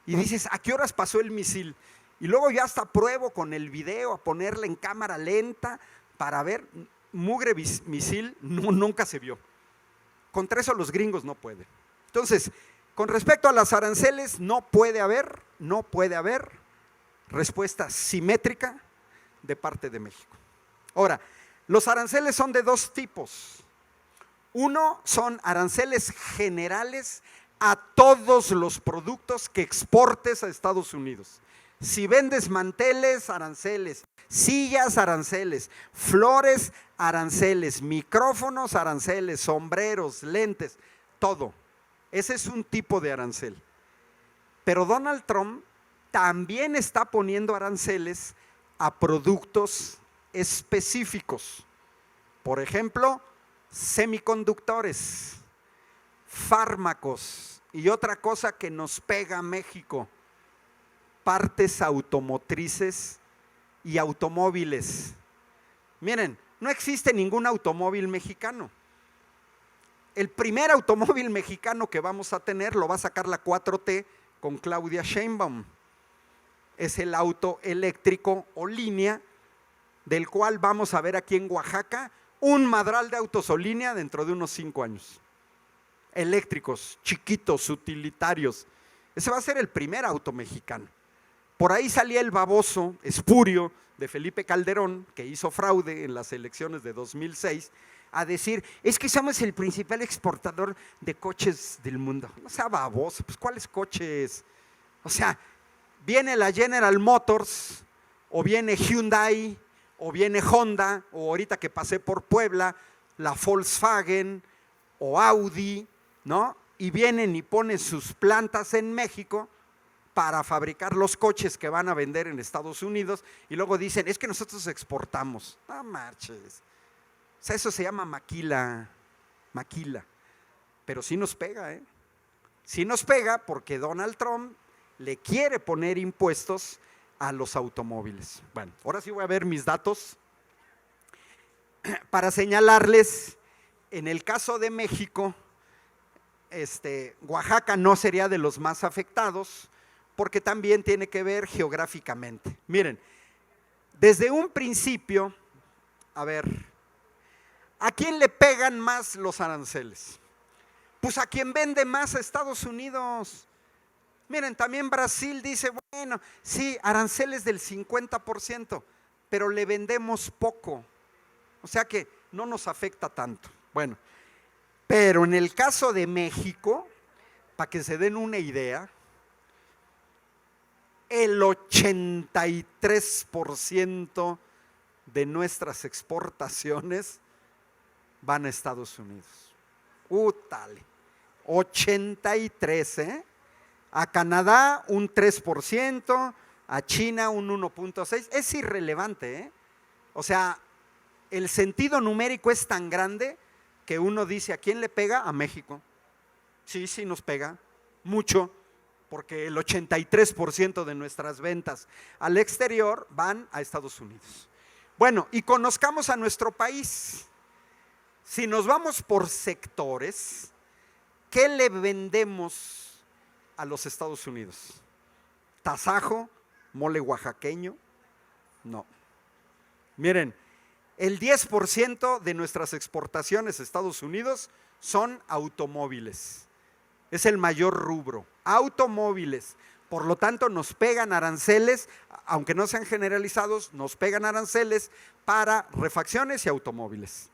Y dices, ¿a qué horas pasó el misil? Y luego ya hasta pruebo con el video a ponerle en cámara lenta para ver, mugre misil nunca se vio. Contra eso los gringos no pueden. Entonces, con respecto a las aranceles, no puede haber respuesta simétrica de parte de México. Ahora, los aranceles son de 2 tipos. Uno son aranceles generales a todos los productos que exportes a Estados Unidos. Si vendes manteles, aranceles, sillas, aranceles, flores, aranceles, micrófonos, aranceles, sombreros, lentes, todo. Ese es un tipo de arancel. Pero Donald Trump también está poniendo aranceles a productos específicos. Por ejemplo, semiconductores, fármacos y otra cosa que nos pega a México, partes automotrices y automóviles. Miren, no existe ningún automóvil mexicano. El primer automóvil mexicano que vamos a tener lo va a sacar la 4T con Claudia Sheinbaum. Es el auto eléctrico o línea, del cual vamos a ver aquí en Oaxaca un madral de autos o línea dentro de unos 5 años. Eléctricos, chiquitos, utilitarios. Ese va a ser el primer auto mexicano. Por ahí salía el baboso espurio de Felipe Calderón, que hizo fraude en las elecciones de 2006, a decir, es que somos el principal exportador de coches del mundo. No sea baboso, pues ¿cuáles coches? O sea, viene la General Motors, o viene Hyundai, o viene Honda, o ahorita que pasé por Puebla, la Volkswagen, o Audi, ¿no? Y vienen y ponen sus plantas en México para fabricar los coches que van a vender en Estados Unidos, y luego dicen, es que nosotros exportamos. No marches. O sea, eso se llama maquila. Pero sí nos pega, ¿eh? Sí nos pega porque Donald Trump le quiere poner impuestos a los automóviles. Bueno, ahora sí voy a ver mis datos para señalarles, en el caso de México, Oaxaca no sería de los más afectados, porque también tiene que ver geográficamente. Miren, desde un principio, a ver, ¿a quién le pegan más los aranceles? Pues a quien vende más a Estados Unidos. Miren, también Brasil dice, bueno, sí, aranceles del 50%, pero le vendemos poco. O sea que no nos afecta tanto. Bueno, pero en el caso de México, para que se den una idea, el 83% de nuestras exportaciones van a Estados Unidos. Útale, 83, ¿eh? A Canadá un 3%, a China un 1.6%, es irrelevante, ¿eh? O sea, el sentido numérico es tan grande que uno dice, ¿a quién le pega? A México. Sí, sí nos pega, mucho, porque el 83% de nuestras ventas al exterior van a Estados Unidos. Bueno, y conozcamos a nuestro país. Si nos vamos por sectores, ¿qué le vendemos a los Estados Unidos? ¿Tasajo? ¿Mole oaxaqueño? No. Miren, el 10% de nuestras exportaciones a Estados Unidos son automóviles. Es el mayor rubro, automóviles. Por lo tanto, nos pegan aranceles, aunque no sean generalizados, nos pegan aranceles para refacciones y automóviles.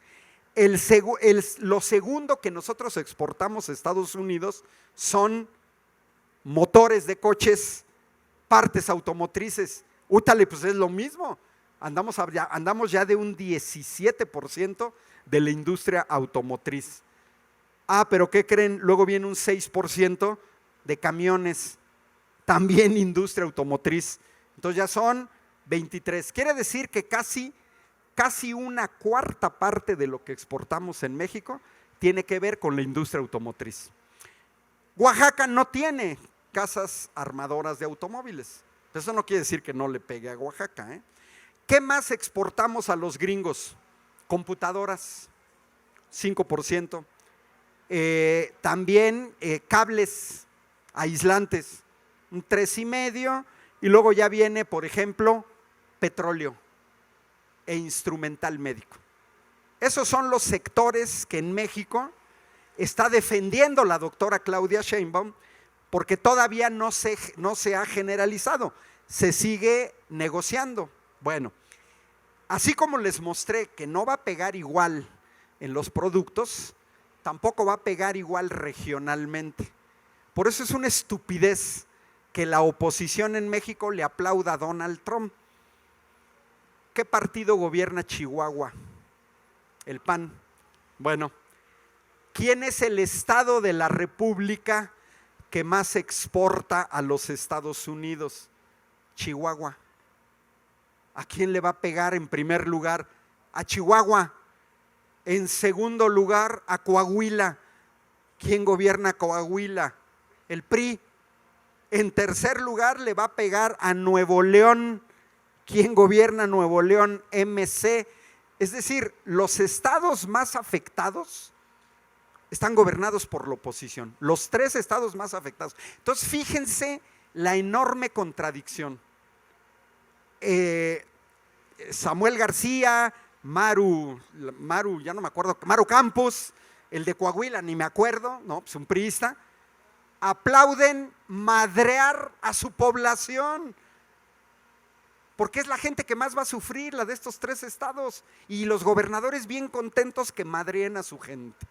Lo segundo que nosotros exportamos a Estados Unidos son motores de coches, partes automotrices. Útale, pues es lo mismo. Andamos ya de un 17% de la industria automotriz. Pero ¿qué creen? Luego viene un 6% de camiones, también industria automotriz. Entonces ya son 23. Quiere decir que casi una cuarta parte de lo que exportamos en México tiene que ver con la industria automotriz. Oaxaca no tiene casas armadoras de automóviles. Eso no quiere decir que no le pegue a Oaxaca, ¿eh? ¿Qué más exportamos a los gringos? Computadoras, 5%. También cables aislantes, un 3,5%. Y luego ya viene, por ejemplo, petróleo e instrumental médico. Esos son los sectores que en México está defendiendo la doctora Claudia Sheinbaum, porque todavía no se ha generalizado, se sigue negociando. Bueno, así como les mostré que no va a pegar igual en los productos, tampoco va a pegar igual regionalmente. Por eso es una estupidez que la oposición en México le aplauda a Donald Trump. ¿Qué partido gobierna Chihuahua? El PAN. Bueno, ¿quién es el estado de la República que más exporta a los Estados Unidos? Chihuahua. ¿A quién le va a pegar en primer lugar? A Chihuahua. En segundo lugar, a Coahuila. ¿Quién gobierna Coahuila? El PRI. En tercer lugar, le va a pegar a Nuevo León. ¿Quién gobierna Nuevo León? MC. Es decir, los estados más afectados están gobernados por la oposición. Los 3 estados más afectados. Entonces, fíjense la enorme contradicción. Samuel García, Maru, ya no me acuerdo, Maru Campos, el de Coahuila, ni me acuerdo, no, pues un priista, aplauden madrear a su población, porque es la gente que más va a sufrir, la de estos 3 estados, y los gobernadores bien contentos que madreen a su gente.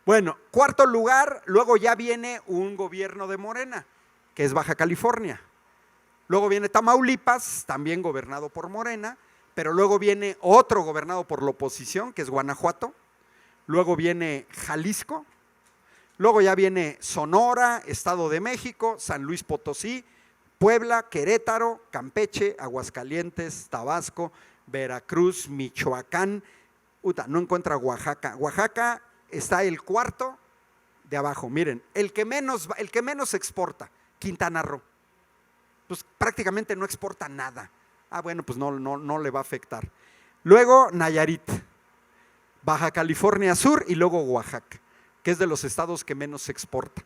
Bueno, cuarto lugar, luego ya viene un gobierno de Morena, que es Baja California. Luego viene Tamaulipas, también gobernado por Morena, pero luego viene otro gobernado por la oposición, que es Guanajuato. Luego viene Jalisco. Luego ya viene Sonora, Estado de México, San Luis Potosí, Puebla, Querétaro, Campeche, Aguascalientes, Tabasco, Veracruz, Michoacán. No encuentra Oaxaca. Oaxaca está el cuarto de abajo. Miren, el que menos exporta, Quintana Roo. Pues prácticamente no exporta nada. Bueno, pues no le va a afectar. Luego Nayarit, Baja California Sur y luego Oaxaca, que es de los estados que menos exporta.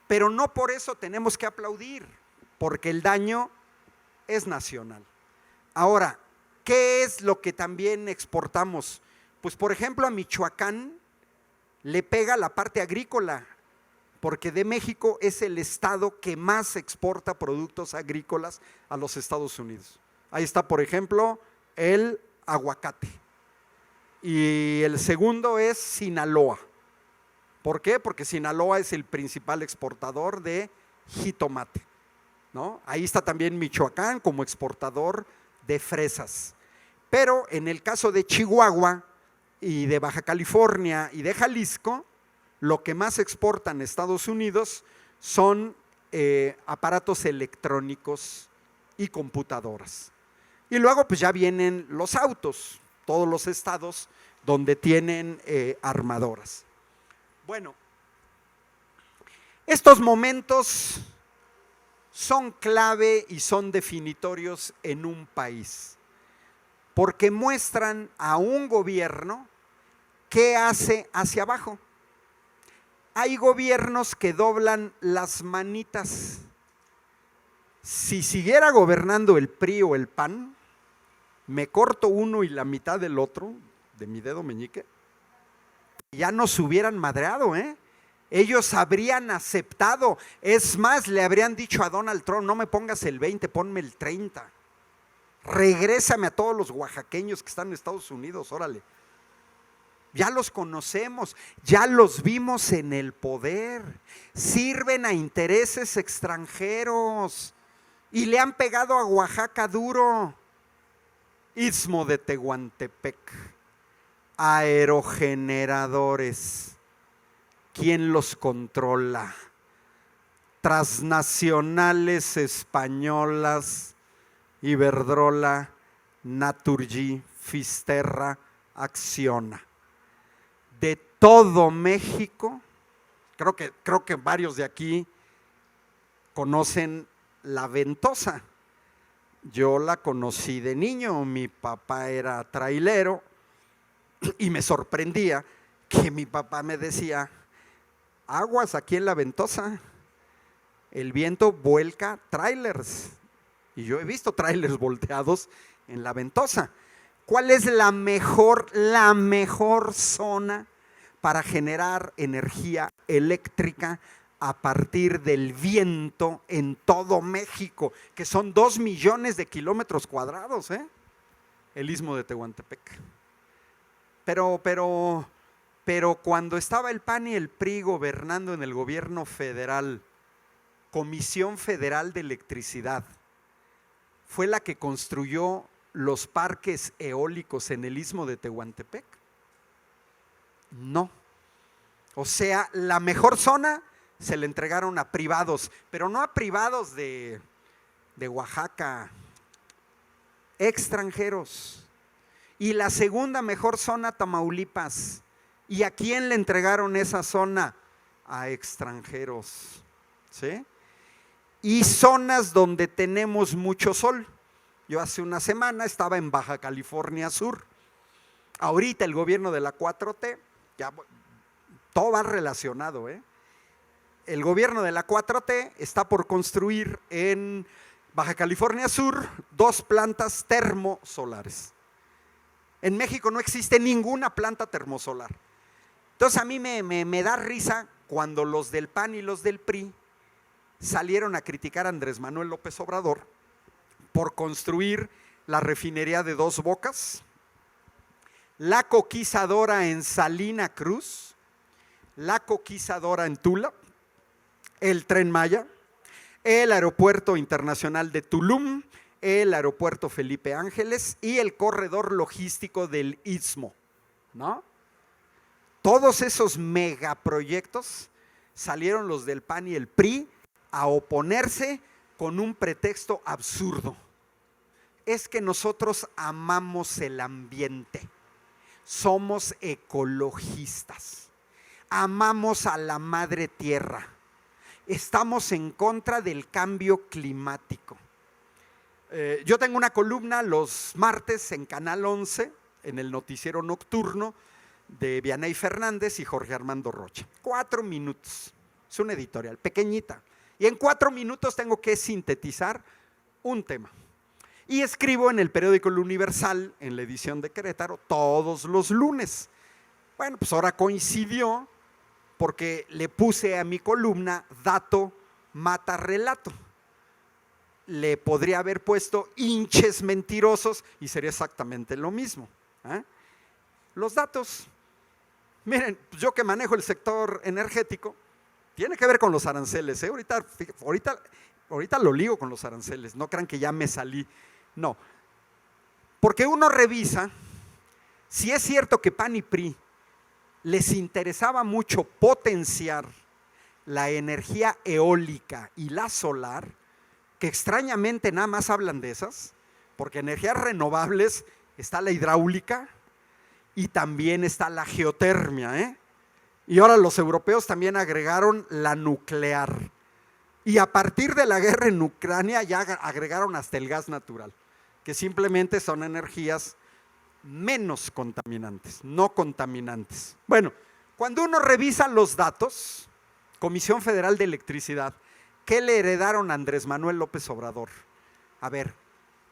Pero no por eso tenemos que aplaudir, porque el daño es nacional. Ahora, ¿qué es lo que también exportamos? Pues por ejemplo a Michoacán le pega la parte agrícola, porque de México es el estado que más exporta productos agrícolas a los Estados Unidos. Ahí está, por ejemplo, el aguacate. Y el segundo es Sinaloa. ¿Por qué? Porque Sinaloa es el principal exportador de jitomate, ¿no? Ahí está también Michoacán como exportador de fresas. Pero en el caso de Chihuahua y de Baja California y de Jalisco, lo que más exportan Estados Unidos son aparatos electrónicos y computadoras. Y luego pues ya vienen los autos, todos los estados donde tienen armadoras. Bueno, estos momentos son clave y son definitorios en un país, porque muestran a un gobierno qué hace hacia abajo. Hay gobiernos que doblan las manitas. Si siguiera gobernando el PRI o el PAN, me corto uno y la mitad del otro, de mi dedo meñique, ya nos hubieran madreado, ¿eh? Ellos habrían aceptado, es más, le habrían dicho a Donald Trump, no me pongas el 20, ponme el 30. Regrésame a todos los oaxaqueños que están en Estados Unidos, órale. Ya los conocemos, ya los vimos en el poder, sirven a intereses extranjeros y le han pegado a Oaxaca duro. Istmo de Tehuantepec, aerogeneradores, ¿quién los controla? Transnacionales españolas, Iberdrola, Naturgy, Fisterra, Acciona. De todo México, creo que varios de aquí conocen la Ventosa. Yo la conocí de niño, mi papá era trailero y me sorprendía que mi papá me decía, aguas aquí en la Ventosa, el viento vuelca trailers. Y yo he visto trailers volteados en la Ventosa. ¿Cuál es la mejor zona para generar energía eléctrica a partir del viento en todo México? Que son 2 millones de kilómetros cuadrados, el Istmo de Tehuantepec. Pero cuando estaba el PAN y el PRI gobernando en el gobierno federal, Comisión Federal de Electricidad fue la que construyó los parques eólicos en el Istmo de Tehuantepec. No. O sea, la mejor zona se le entregaron a privados, pero no a privados de Oaxaca, extranjeros. Y la segunda mejor zona, Tamaulipas. ¿Y a quién le entregaron esa zona? A extranjeros. ¿Sí? Y zonas donde tenemos mucho sol. Yo hace una semana estaba en Baja California Sur. Ahorita el gobierno de la 4T, ya todo va relacionado, El gobierno de la 4T está por construir en Baja California Sur 2 plantas termosolares. En México no existe ninguna planta termosolar. Entonces a mí me da risa cuando los del PAN y los del PRI salieron a criticar a Andrés Manuel López Obrador por construir la refinería de Dos Bocas, la coquizadora en Salina Cruz, la coquizadora en Tula, el Tren Maya, el Aeropuerto Internacional de Tulum, el Aeropuerto Felipe Ángeles y el corredor logístico del Istmo, ¿no? Todos esos megaproyectos salieron los del PAN y el PRI a oponerse con un pretexto absurdo. Es que nosotros amamos el ambiente, somos ecologistas, amamos a la madre tierra, estamos en contra del cambio climático. Yo tengo una columna los martes en Canal 11, en el noticiero nocturno de Vianey Fernández y Jorge Armando Rocha. 4 minutos, es una editorial pequeñita. Y en 4 minutos tengo que sintetizar un tema. Y escribo en el periódico El Universal, en la edición de Querétaro, todos los lunes. Bueno, pues ahora coincidió porque le puse a mi columna dato mata relato. Le podría haber puesto hinches mentirosos y sería exactamente lo mismo. Los datos, miren, yo que manejo el sector energético, tiene que ver con los aranceles. Ahorita lo ligo con los aranceles, no crean que ya me salí. No, porque uno revisa si es cierto que PAN y PRI les interesaba mucho potenciar la energía eólica y la solar, que extrañamente nada más hablan de esas, porque energías renovables está la hidráulica y también está la geotermia, Y ahora los europeos también agregaron la nuclear. Y a partir de la guerra en Ucrania ya agregaron hasta el gas natural, que simplemente son energías menos contaminantes, no contaminantes. Bueno, cuando uno revisa los datos, Comisión Federal de Electricidad, ¿qué le heredaron a Andrés Manuel López Obrador? A ver,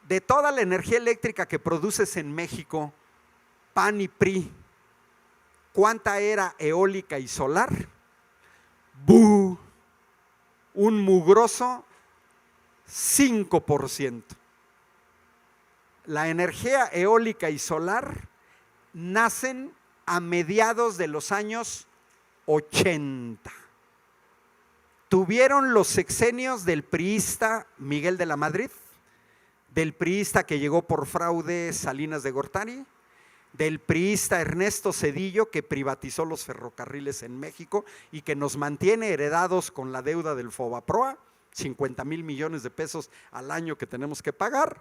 de toda la energía eléctrica que produces en México, PAN y PRI, ¿cuánta era eólica y solar? ¡Bú! Un mugroso 5%. La energía eólica y solar nacen a mediados de los años 80. Tuvieron los sexenios del priista Miguel de la Madrid, del priista que llegó por fraude Salinas de Gortari, del priista Ernesto Zedillo, que privatizó los ferrocarriles en México y que nos mantiene heredados con la deuda del Fobaproa, 50,000 millones de pesos al año que tenemos que pagar.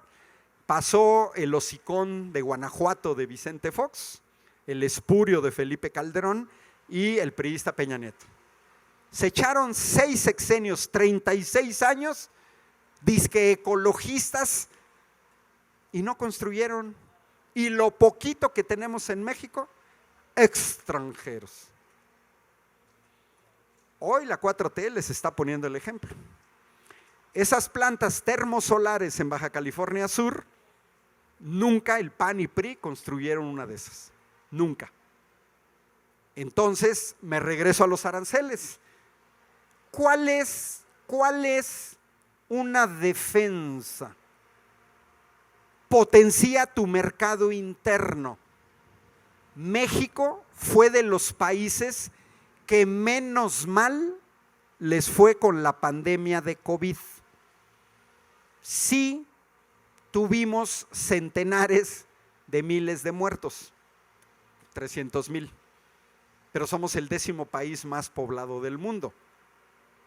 Pasó el hocicón de Guanajuato de Vicente Fox, el espurio de Felipe Calderón y el priista Peña Nieto. Se echaron 6 sexenios, 36 años, dizque ecologistas, y no construyeron. Y lo poquito que tenemos en México, extranjeros. Hoy la 4T les está poniendo el ejemplo. Esas plantas termosolares en Baja California Sur, nunca el PAN y PRI construyeron una de esas. Nunca. Entonces, me regreso a los aranceles. ¿Cuál es una defensa? Potencia tu mercado interno. México fue de los países que menos mal les fue con la pandemia de COVID. Sí tuvimos centenares de miles de muertos, 300,000, pero somos el 10º país más poblado del mundo.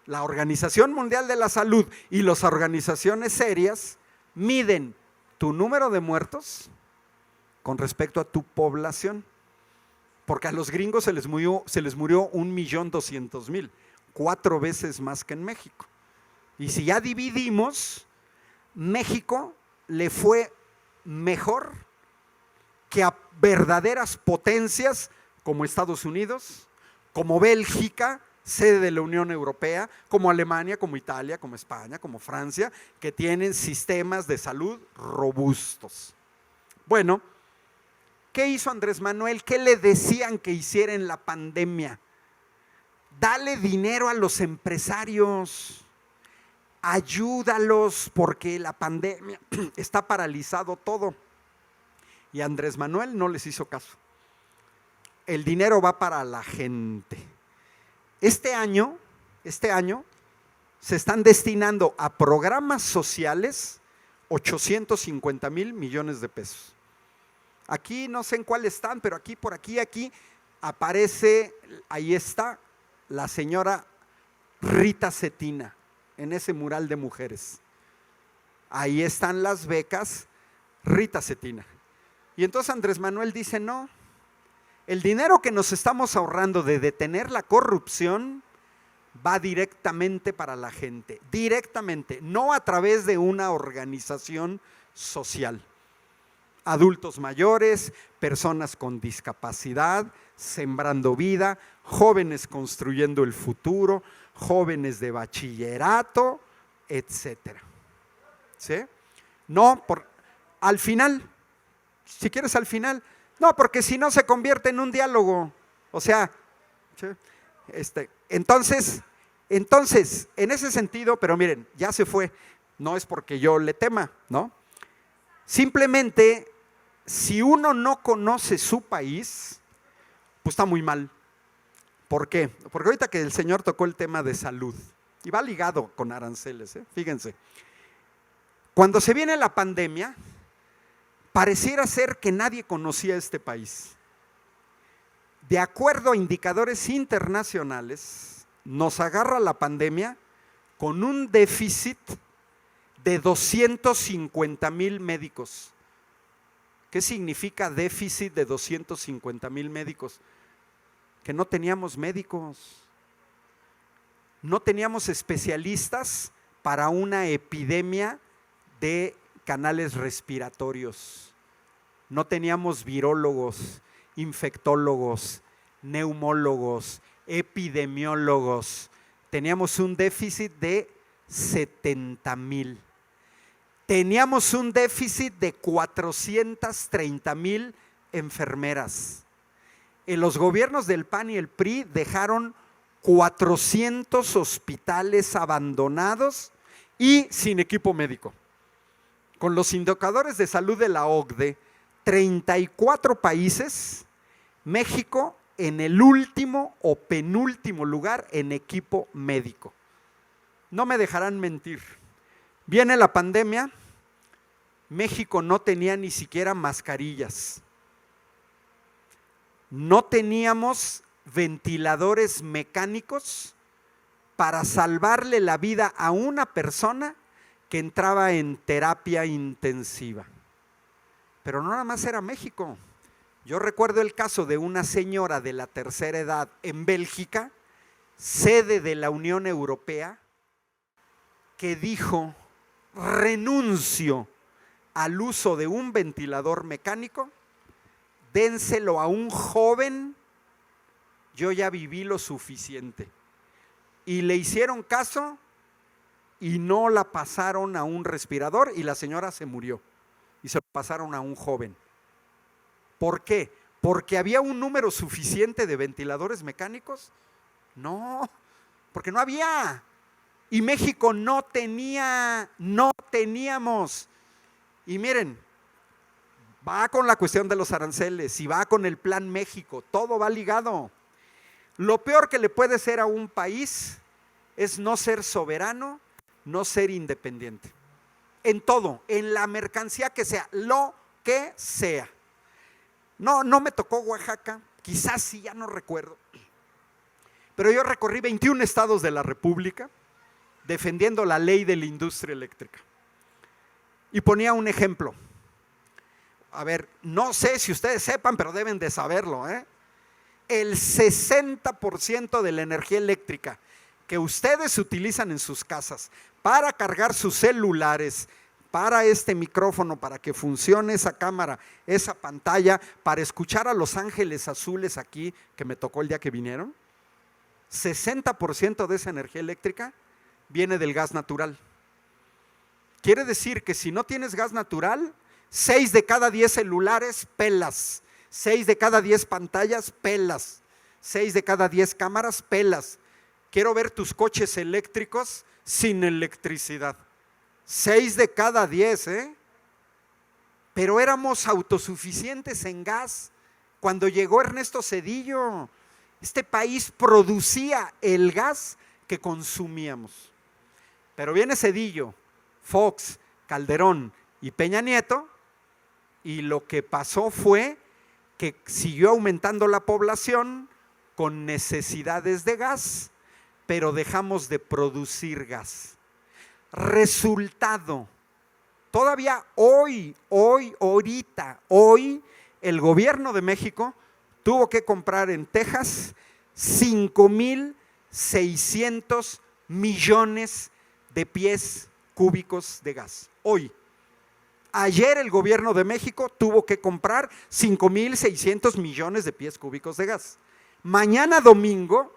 La Organización Mundial de la Salud y las organizaciones serias miden tu número de muertos con respecto a tu población, porque a los gringos se les murió 1,200,000, 4 veces más que en México. Y si ya dividimos, México le fue mejor que a verdaderas potencias como Estados Unidos, como Bélgica, sede de la Unión Europea, como Alemania, como Italia, como España, como Francia, que tienen sistemas de salud robustos. Bueno, ¿qué hizo Andrés Manuel? ¿Qué le decían que hiciera en la pandemia? Dale dinero a los empresarios, ayúdalos porque la pandemia está paralizado todo. Y Andrés Manuel no les hizo caso. El dinero va para la gente. Este año se están destinando a programas sociales 850,000 millones de pesos. Aquí no sé en cuál están, pero aquí, por aquí aparece, ahí está la señora Rita Cetina, en ese mural de mujeres. Ahí están las becas Rita Cetina. Y entonces Andrés Manuel dice, no, el dinero que nos estamos ahorrando de detener la corrupción va directamente para la gente, directamente, no a través de una organización social. Adultos mayores, personas con discapacidad, sembrando vida, jóvenes construyendo el futuro, jóvenes de bachillerato, etcétera. ¿Sí? No, al final, si quieres al final, no, porque si no se convierte en un diálogo. O sea, ¿sí? Entonces, en ese sentido, pero miren, ya se fue, no es porque yo le tema, ¿no? Simplemente, si uno no conoce su país, pues está muy mal. ¿Por qué? Porque ahorita que el señor tocó el tema de salud, y va ligado con aranceles, fíjense, cuando se viene la pandemia, pareciera ser que nadie conocía este país. De acuerdo a indicadores internacionales, nos agarra la pandemia con un déficit de 250,000 médicos. ¿Qué significa déficit de 250,000 médicos? Que no teníamos médicos, no teníamos especialistas para una epidemia de canales respiratorios, no teníamos virólogos, infectólogos, neumólogos, epidemiólogos, teníamos un déficit de 70,000. Teníamos un déficit de 430,000 enfermeras. En los gobiernos del PAN y el PRI dejaron 400 hospitales abandonados y sin equipo médico. Con los indicadores de salud de la OCDE, 34 países, México en el último o penúltimo lugar en equipo médico. No me dejarán mentir. Viene la pandemia, México no tenía ni siquiera mascarillas. No teníamos ventiladores mecánicos para salvarle la vida a una persona que entraba en terapia intensiva. Pero no nada más era México. Yo recuerdo el caso de una señora de la tercera edad en Bélgica, sede de la Unión Europea, que dijo: renuncio al uso de un ventilador mecánico, dénselo a un joven, yo ya viví lo suficiente. Y le hicieron caso y no la pasaron a un respirador y la señora se murió y se pasaron a un joven. ¿Por qué? ¿Porque había un número suficiente de ventiladores mecánicos? No, porque no había. Y México no teníamos. Y miren, va con la cuestión de los aranceles y va con el Plan México, todo va ligado. Lo peor que le puede ser a un país es no ser soberano, no ser independiente. En todo, en la mercancía que sea, lo que sea. No me tocó Oaxaca, quizás sí, ya no recuerdo. Pero yo recorrí 21 estados de la República defendiendo la ley de la industria eléctrica. Y ponía un ejemplo. A ver, no sé si ustedes sepan, pero deben de saberlo, ¿eh? El 60% de la energía eléctrica que ustedes utilizan en sus casas para cargar sus celulares, para este micrófono, para que funcione esa cámara, esa pantalla, para escuchar a Los Ángeles Azules aquí, que me tocó el día que vinieron, 60% de esa energía eléctrica viene del gas natural. Quiere decir que si no tienes gas natural, 6 de cada 10 celulares pelas, 6 de cada 10 pantallas pelas, 6 de cada 10 cámaras pelas. Quiero ver tus coches eléctricos sin electricidad. 6 de cada 10, ¿eh? Pero éramos autosuficientes en gas cuando llegó Ernesto Zedillo. Este país producía el gas que consumíamos. Pero viene Zedillo, Fox, Calderón y Peña Nieto, y lo que pasó fue que siguió aumentando la población con necesidades de gas, pero dejamos de producir gas. Resultado, todavía hoy, el gobierno de México tuvo que comprar en Texas 5,600 millones de pies cúbicos de gas. Hoy. Ayer el gobierno de México tuvo que comprar 5,600 millones de pies cúbicos de gas. Mañana domingo,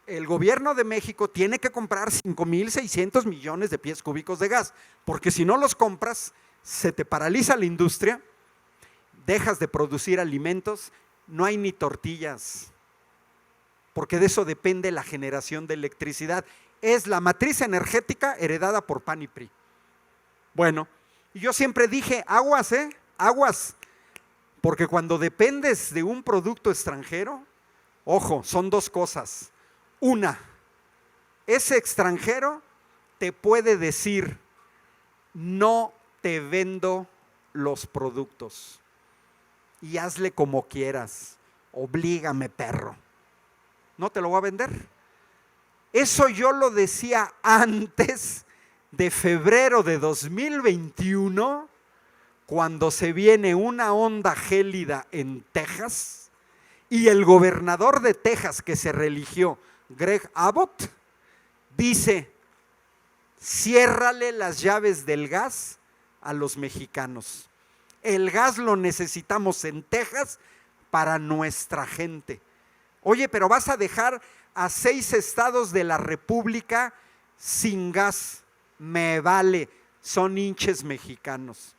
el gobierno de México tiene que comprar 5,600 millones de pies cúbicos de gas, porque si no los compras, se te paraliza la industria, dejas de producir alimentos, no hay ni tortillas, porque de eso depende la generación de electricidad. Es la matriz energética heredada por PAN y PRI. Bueno, y yo siempre dije, aguas, aguas, porque cuando dependes de un producto extranjero, ojo, son dos cosas. Una, ese extranjero te puede decir, no te vendo los productos y hazle como quieras, oblígame, perro, no te lo voy a vender. Eso yo lo decía antes de febrero de 2021, cuando se viene una onda gélida en Texas y el gobernador de Texas que se reeligió, Greg Abbott, dice: ciérrale las llaves del gas a los mexicanos. El gas lo necesitamos en Texas para nuestra gente. Oye, pero vas a dejar a 6 estados de la República sin gas. Me vale, son hinches mexicanos.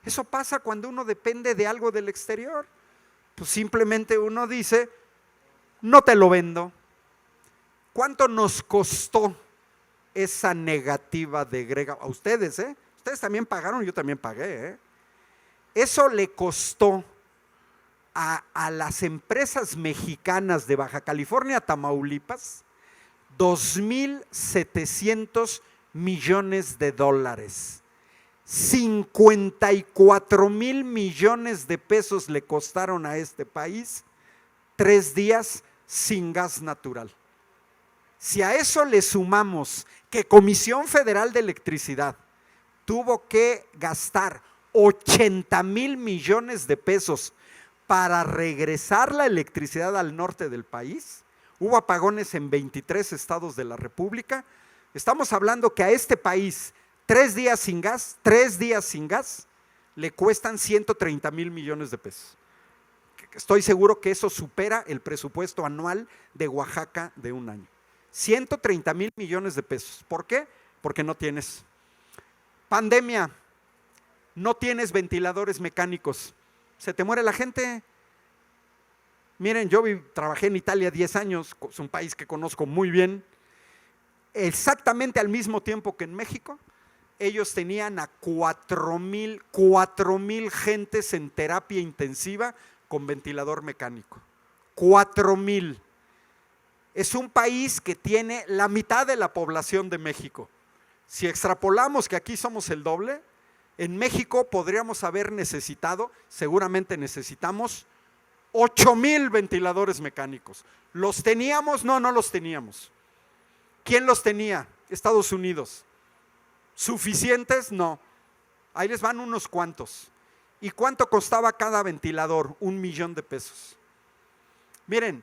Eso pasa cuando uno depende de algo del exterior. Pues simplemente uno dice, no te lo vendo. ¿Cuánto nos costó esa negativa de Greg? A ustedes, ustedes también pagaron, yo también pagué, Eso le costó a las empresas mexicanas de Baja California, Tamaulipas, 2,700 millones de dólares. 54,000 millones de pesos le costaron a este país 3 días sin gas natural. Si a eso le sumamos que Comisión Federal de Electricidad tuvo que gastar 80,000 millones de pesos para regresar la electricidad al norte del país, hubo apagones en 23 estados de la República, estamos hablando que a este país 3 días sin gas, le cuestan 130,000 millones de pesos. Estoy seguro que eso supera el presupuesto anual de Oaxaca de un año. 130,000 millones de pesos. ¿Por qué? Porque no tienes. Pandemia, no tienes ventiladores mecánicos. Se te muere la gente. Miren, yo trabajé en Italia 10 años, es un país que conozco muy bien. Exactamente al mismo tiempo que en México, ellos tenían a 4,000 gentes en terapia intensiva con ventilador mecánico. 4,000. Es un país que tiene la mitad de la población de México. Si extrapolamos que aquí somos el doble, en México podríamos haber necesitado, seguramente necesitamos, 8,000 ventiladores mecánicos. ¿Los teníamos? No, no los teníamos. ¿Quién los tenía? Estados Unidos. ¿Suficientes? No. Ahí les van unos cuantos. ¿Y cuánto costaba cada ventilador? 1,000,000 de pesos. Miren,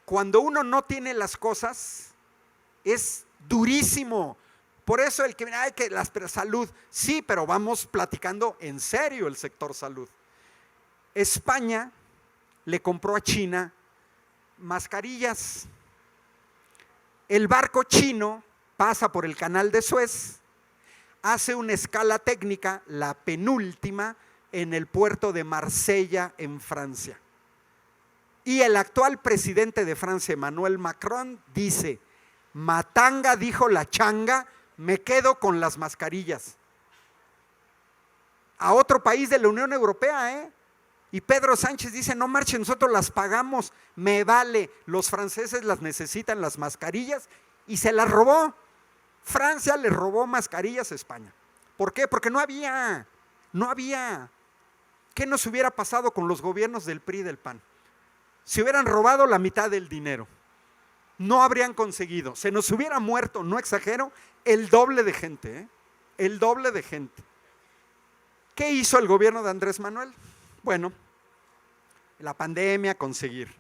cuando uno no tiene las cosas, es durísimo. Por eso el que ay, que la salud, sí, pero vamos platicando en serio el sector salud. España le compró a China mascarillas. El barco chino pasa por el canal de Suez, hace una escala técnica, la penúltima, en el puerto de Marsella, en Francia. Y el actual presidente de Francia, Emmanuel Macron, dice: matanga, dijo la changa, me quedo con las mascarillas. A otro país de la Unión Europea, Y Pedro Sánchez dice: no marchen, nosotros las pagamos, me vale, los franceses las necesitan las mascarillas, y se las robó. Francia le robó mascarillas a España. ¿Por qué? Porque no había. ¿Qué nos hubiera pasado con los gobiernos del PRI y del PAN? Se hubieran robado la mitad del dinero. No habrían conseguido. Se nos hubiera muerto, no exagero, el doble de gente. El doble de gente. ¿Qué hizo el gobierno de Andrés Manuel? Bueno, la pandemia, conseguir.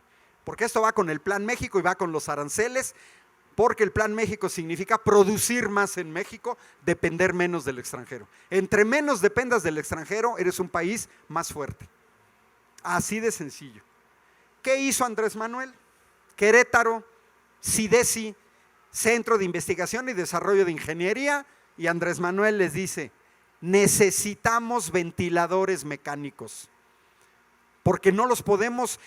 Porque esto va con el Plan México y va con los aranceles, porque el Plan México significa producir más en México, depender menos del extranjero. Entre menos dependas del extranjero, eres un país más fuerte. Así de sencillo. ¿Qué hizo Andrés Manuel? Querétaro, CIDESI, Centro de Investigación y Desarrollo de Ingeniería, y Andrés Manuel les dice: necesitamos ventiladores mecánicos, porque no los podemos,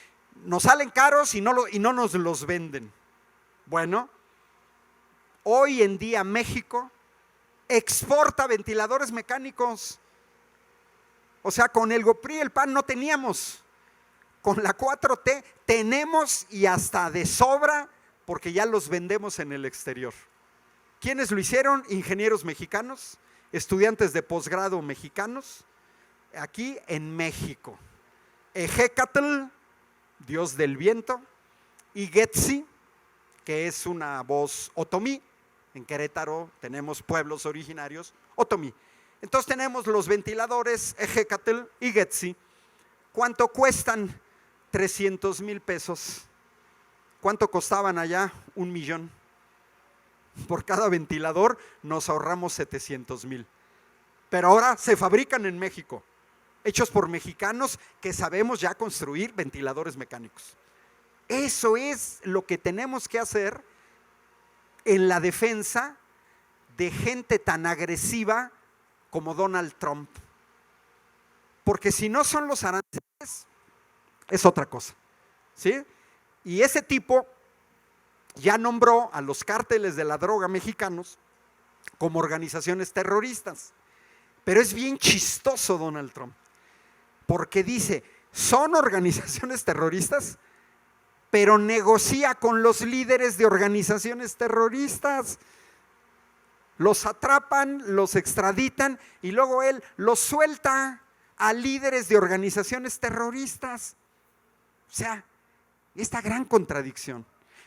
nos salen caros y no nos los venden. Bueno, hoy en día México exporta ventiladores mecánicos. O sea, con el PRI y el PAN no teníamos. Con la 4T tenemos, y hasta de sobra, porque ya los vendemos en el exterior. ¿Quiénes lo hicieron? Ingenieros mexicanos, estudiantes de posgrado mexicanos, aquí en México. Ejecatl, dios del viento, y Getsi, que es una voz otomí. En Querétaro tenemos pueblos originarios otomí. Entonces tenemos los ventiladores Ejecatl y Getsi. ¿Cuánto cuestan? 300,000 pesos. ¿Cuánto costaban allá? 1,000,000. Por cada ventilador nos ahorramos 700,000. Pero ahora se fabrican en México, hechos por mexicanos que sabemos ya construir ventiladores mecánicos. Eso es lo que tenemos que hacer en la defensa de gente tan agresiva como Donald Trump. Porque si no son los aranceles, es otra cosa, ¿sí? Y ese tipo ya nombró a los cárteles de la droga mexicanos como organizaciones terroristas. Pero es bien chistoso Donald Trump, porque dice: son organizaciones terroristas, pero negocia con los líderes de organizaciones terroristas. los atrapan, los extraditan y luego él los suelta a líderes de organizaciones terroristas. O sea, esta gran contradicción.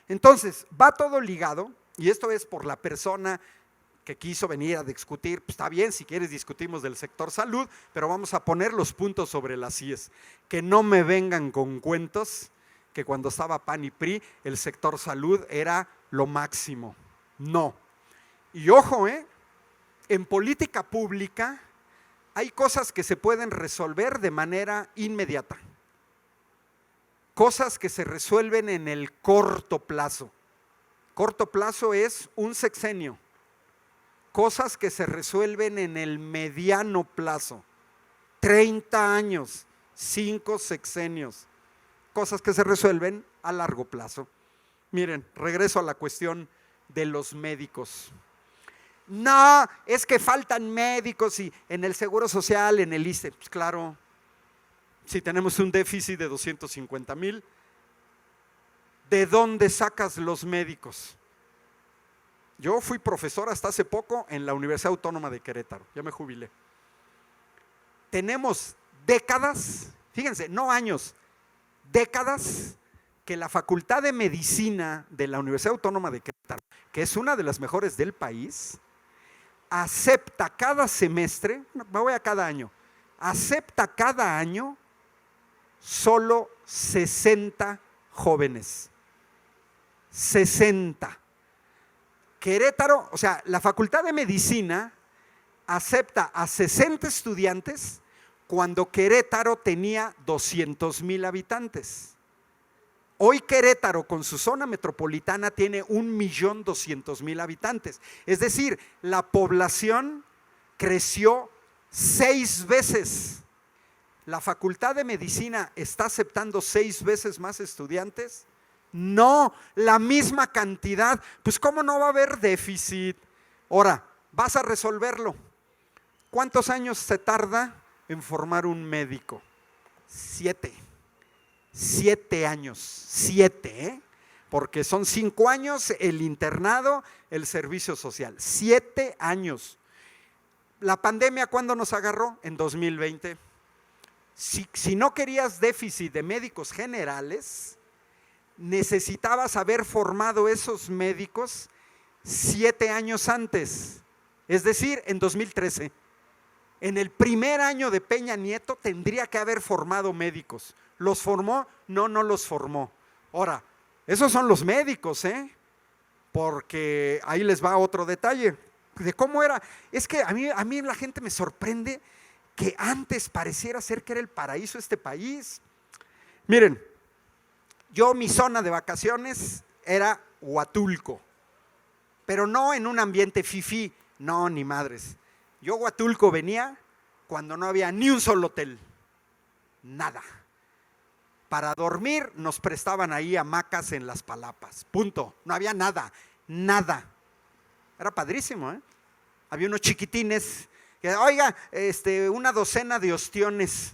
Entonces, va todo ligado, y esto es por la persona que quiso venir a discutir. Pues está bien, si quieres discutimos del sector salud, pero vamos a poner los puntos sobre las IES. Que no me vengan con cuentos que cuando estaba PAN y PRI el sector salud era lo máximo. No. Y ojo, en política pública hay cosas que se pueden resolver de manera inmediata. Cosas que se resuelven en el corto plazo. Corto plazo es un sexenio. Cosas que se resuelven en el mediano plazo. 30 años, 5 sexenios. Cosas que se resuelven a largo plazo. Miren, regreso a la cuestión de los médicos. No, es que faltan médicos y en el Seguro Social, en el ISSSTE. Pues claro, si tenemos un déficit de 250,000, ¿de dónde sacas los médicos? Yo fui profesor hasta hace poco en la Universidad Autónoma de Querétaro, ya me jubilé. Tenemos décadas, fíjense, no años, décadas que la Facultad de Medicina de la Universidad Autónoma de Querétaro, que es una de las mejores del país, acepta cada semestre, me voy a cada año, acepta cada año solo 60 jóvenes. 60. Querétaro, o sea, la Facultad de Medicina acepta a 60 estudiantes cuando Querétaro tenía 200,000 habitantes. Hoy Querétaro con su zona metropolitana tiene 1,200,000 habitantes. Es decir, la población creció 6 veces. ¿La Facultad de Medicina está aceptando 6 veces más estudiantes? No, la misma cantidad. Pues ¿cómo no va a haber déficit? Ahora, vas a resolverlo. ¿Cuántos años se tarda en formar un médico? 7. 7 años, 7, porque son 5 años el internado, el servicio social, 7 años. La pandemia, ¿cuándo nos agarró? En 2020. Si no querías déficit de médicos generales, necesitabas haber formado esos médicos 7 años antes, es decir, en 2013. En el primer año de Peña Nieto tendría que haber formado médicos. ¿Los formó? No, no los formó. Ahora, esos son los médicos, porque ahí les va otro detalle de cómo era. Es que a mí la gente me sorprende que antes pareciera ser que era el paraíso este país. Miren, mi zona de vacaciones era Huatulco, pero no en un ambiente fifí, no, ni madres. Yo Huatulco venía cuando no había ni un solo hotel, nada. Para dormir nos prestaban ahí hamacas en las palapas, punto, no había nada, nada. Era padrísimo, Había unos chiquitines que, oiga, una docena de ostiones,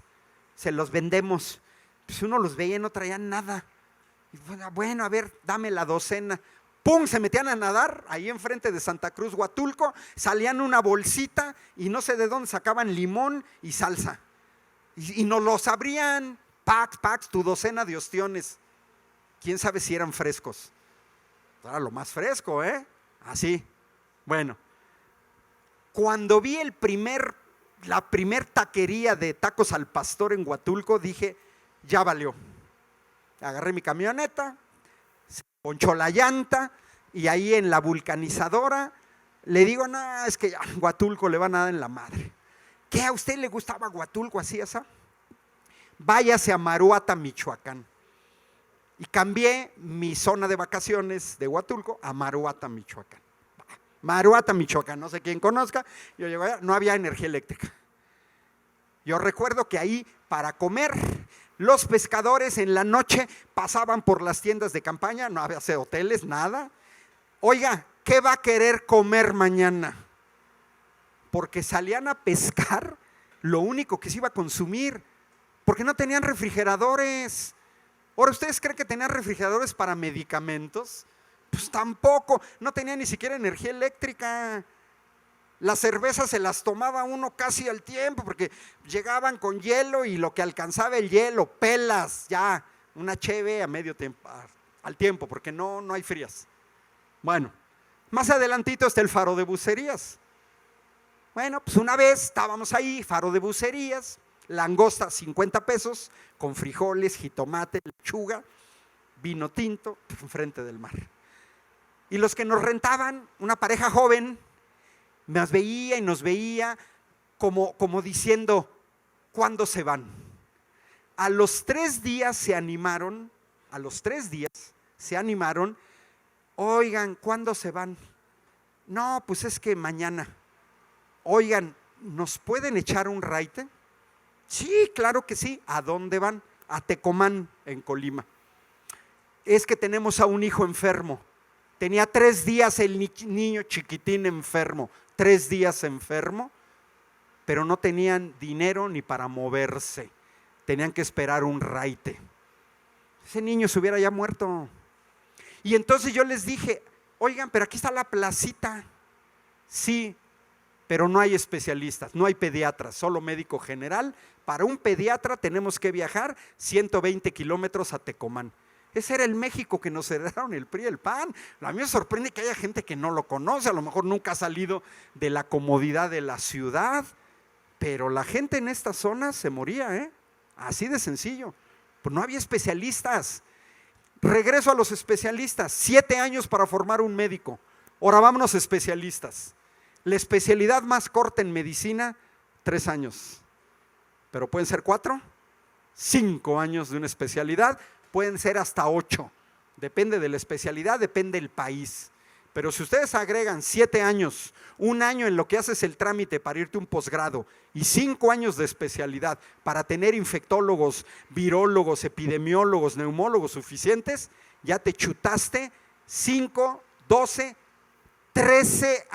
se los vendemos. Pues uno los veía y no traían nada. Y bueno, a ver, dame la docena. ¡Pum! Se metían a nadar ahí enfrente de Santa Cruz, Huatulco, salían una bolsita y no sé de dónde sacaban limón y salsa. Y nos los abrían, packs, tu docena de ostiones. ¿Quién sabe si eran frescos? Era lo más fresco, Así. Bueno, cuando vi la primer taquería de tacos al pastor en Huatulco, dije, ya valió. Agarré mi camioneta, se ponchó la llanta y ahí en la vulcanizadora le digo, no, es que a Huatulco le van a dar en la madre. ¿Qué a usted le gustaba Huatulco así, esa? Váyase a Maruata, Michoacán. Y cambié mi zona de vacaciones de Huatulco a Maruata, Michoacán. Maruata, Michoacán, no sé quién conozca, yo llego allá, no había energía eléctrica. Yo recuerdo que ahí para comer, los pescadores en la noche pasaban por las tiendas de campaña, no había hoteles, nada. Oiga, ¿qué va a querer comer mañana? Porque salían a pescar lo único que se iba a consumir, porque no tenían refrigeradores. Ahora, ¿ustedes creen que tenían refrigeradores para medicamentos? Pues tampoco, no tenían ni siquiera energía eléctrica. Las cervezas se las tomaba uno casi al tiempo, porque llegaban con hielo y lo que alcanzaba el hielo, pelas, ya, una cheve a medio tiempo, al tiempo, porque no hay frías. Bueno, más adelantito está el Faro de Bucerías. Bueno, pues una vez estábamos ahí, Faro de Bucerías, langosta 50 pesos, con frijoles, jitomate, lechuga, vino tinto, enfrente del mar. Y los que nos rentaban, una pareja joven, nos veía y nos veía como diciendo, ¿cuándo se van? A los 3 días se animaron, oigan, ¿cuándo se van? No, pues es que mañana. Oigan, ¿nos pueden echar un raite? Sí, claro que sí. ¿A dónde van? A Tecomán, en Colima. Es que tenemos a un hijo enfermo. Tenía 3 días el niño chiquitín enfermo, 3 días enfermo, pero no tenían dinero ni para moverse. Tenían que esperar un raite. Ese niño se hubiera ya muerto. Y entonces yo les dije, oigan, pero aquí está la placita. Sí, pero no hay especialistas, no hay pediatras, solo médico general. Para un pediatra tenemos que viajar 120 kilómetros a Tecomán. Ese era el México que nos heredaron el PRI y el PAN. A mí me sorprende que haya gente que no lo conoce, a lo mejor nunca ha salido de la comodidad de la ciudad, pero la gente en estas zonas se moría, así de sencillo. Pues no había especialistas. Regreso a los especialistas, 7 años para formar un médico. Ahora vámonos a especialistas. La especialidad más corta en medicina, 3 años. Pero pueden ser 4, 5 años de una especialidad, pueden ser hasta 8. Depende de la especialidad, depende del país. Pero si ustedes agregan 7 años, 1 año en lo que haces el trámite para irte a un posgrado y 5 años de especialidad para tener infectólogos, virólogos, epidemiólogos, neumólogos suficientes, ya te chutaste 5, 12, 13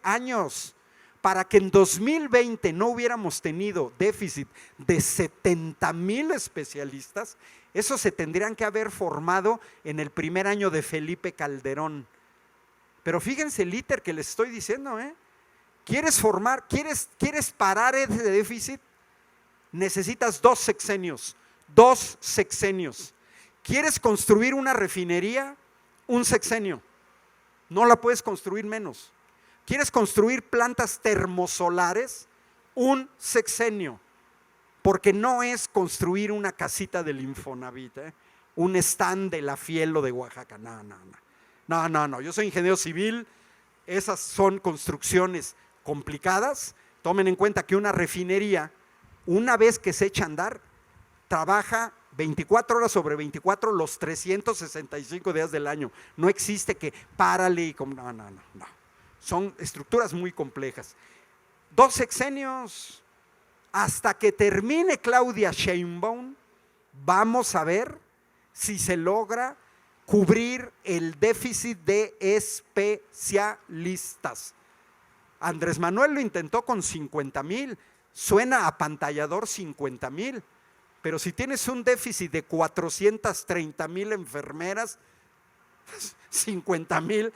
años, para que en 2020 no hubiéramos tenido déficit de 70,000 especialistas. Eso se tendrían que haber formado en el primer año de Felipe Calderón. Pero fíjense el íter que les estoy diciendo, ¿Quieres parar ese déficit? Necesitas 2 sexenios, 2 sexenios. ¿Quieres construir una refinería? 1 sexenio. No la puedes construir menos. ¿Quieres construir plantas termosolares? 1 sexenio. Porque no es construir una casita del Infonavit, un stand de la Fielo de Oaxaca. No. Yo soy ingeniero civil. Esas son construcciones complicadas. Tomen en cuenta que una refinería, una vez que se echa a andar, trabaja 24 horas sobre 24 los 365 días del año. No existe que párale y no. Son estructuras muy complejas. 2 sexenios. Hasta que termine Claudia Sheinbaum, vamos a ver si se logra cubrir el déficit de especialistas. Andrés Manuel lo intentó con 50,000, suena apantallador 50,000, pero si tienes un déficit de 430,000 enfermeras, 50,000,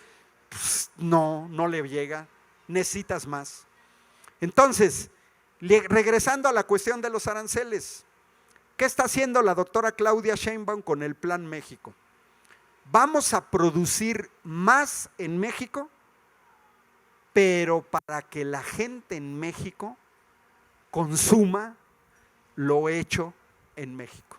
pues no le llega, necesitas más. Entonces, regresando a la cuestión de los aranceles, ¿qué está haciendo la doctora Claudia Sheinbaum con el Plan México? Vamos a producir más en México, pero para que la gente en México consuma lo hecho en México.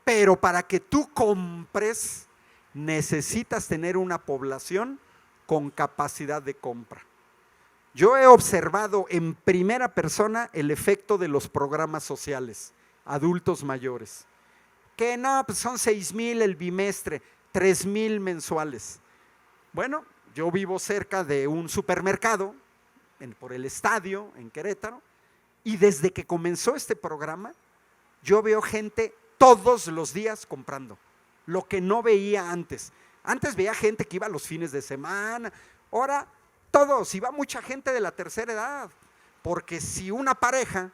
Pero para que tú compres, necesitas tener una población con capacidad de compra. Yo he observado en primera persona el efecto de los programas sociales, adultos mayores, que no, pues son 6,000 el bimestre, 3,000 mensuales. Bueno, yo vivo cerca de un supermercado, por el estadio, en Querétaro, y desde que comenzó este programa, yo veo gente todos los días comprando, lo que no veía antes. Antes veía gente que iba los fines de semana, ahora todos, y va mucha gente de la tercera edad, porque si una pareja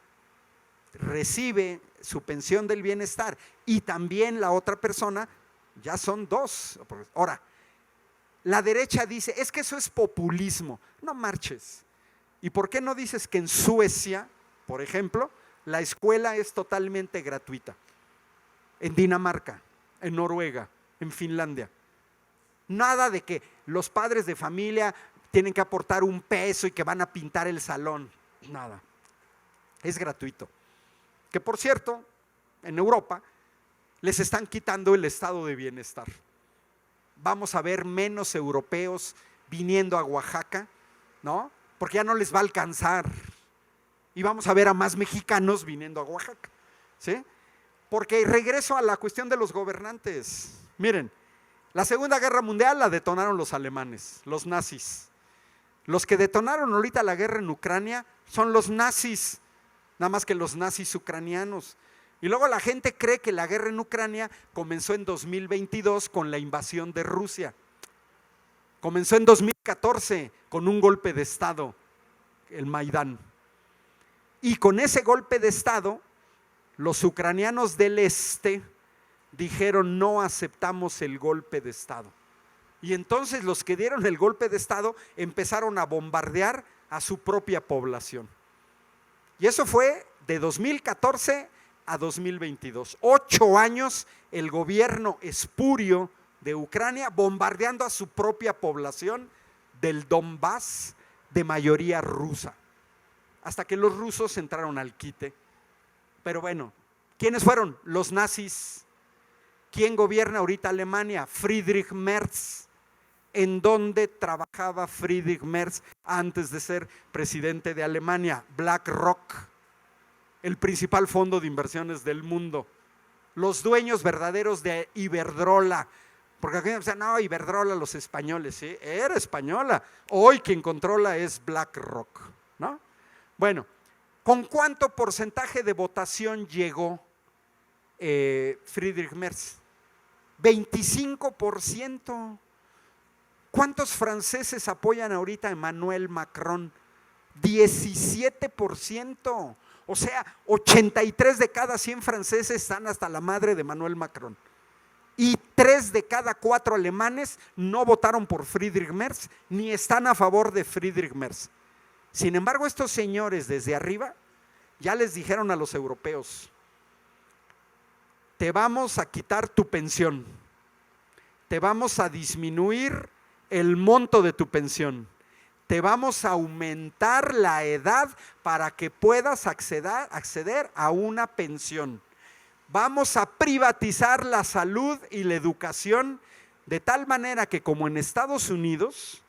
recibe su pensión del bienestar y también la otra persona, ya son 2. Ahora, La derecha dice, es que eso es populismo. No marches. ¿Y por qué no dices que en Suecia, por ejemplo, la escuela es totalmente gratuita? En Dinamarca, en Noruega, en Finlandia. Nada de que los padres de familia tienen que aportar un peso y que van a pintar el salón. Nada. Es gratuito. Que por cierto, en Europa les están quitando el estado de bienestar. Vamos a ver menos europeos viniendo a Oaxaca, ¿no? Porque ya no les va a alcanzar. Y vamos a ver a más mexicanos viniendo a Oaxaca, ¿sí? Porque regreso a la cuestión de los gobernantes. Miren, la Segunda Guerra Mundial la detonaron los alemanes, los nazis. Los que detonaron ahorita la guerra en Ucrania son los nazis, nada más que los nazis ucranianos. Y luego la gente cree que la guerra en Ucrania comenzó en 2022 con la invasión de Rusia. Comenzó en 2014 con un golpe de Estado, el Maidán. Y con ese golpe de Estado, los ucranianos del este dijeron: no aceptamos el golpe de Estado. Y entonces los que dieron el golpe de Estado empezaron a bombardear a su propia población. Y eso fue de 2014 a 2022. 8 años el gobierno espurio de Ucrania bombardeando a su propia población del Donbass de mayoría rusa. Hasta que los rusos entraron al quite. Pero bueno, ¿quiénes fueron? Los nazis. ¿Quién gobierna ahorita Alemania? Friedrich Merz. ¿En dónde trabajaba Friedrich Merz antes de ser presidente de Alemania? BlackRock, el principal fondo de inversiones del mundo. Los dueños verdaderos de Iberdrola. Porque aquí dicen, no, Iberdrola, los españoles, ¿sí? Era española. Hoy quien controla es BlackRock, ¿no? Bueno, ¿con cuánto porcentaje de votación llegó Friedrich Merz? 25%. ¿Cuántos franceses apoyan ahorita a Emmanuel Macron? 17%. O sea, 83 de cada 100 franceses están hasta la madre de Emmanuel Macron. Y 3 de cada 4 alemanes no votaron por Friedrich Merz ni están a favor de Friedrich Merz. Sin embargo, estos señores desde arriba ya les dijeron a los europeos: te vamos a quitar tu pensión, te vamos a disminuir el monto de tu pensión, te vamos a aumentar la edad para que puedas acceder a una pensión. Vamos a privatizar la salud y la educación de tal manera que, como en Estados Unidos,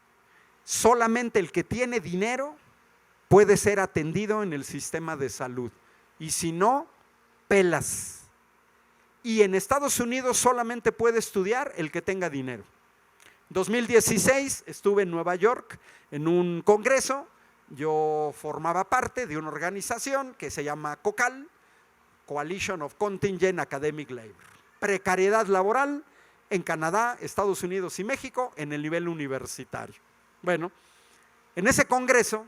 solamente el que tiene dinero puede ser atendido en el sistema de salud. Y si no, pelas. Y en Estados Unidos solamente puede estudiar el que tenga dinero. 2016 estuve en Nueva York en un congreso. Yo formaba parte de una organización que se llama COCAL, Coalition of Contingent Academic Labor. Precariedad laboral en Canadá, Estados Unidos y México en el nivel universitario. Bueno, en ese congreso,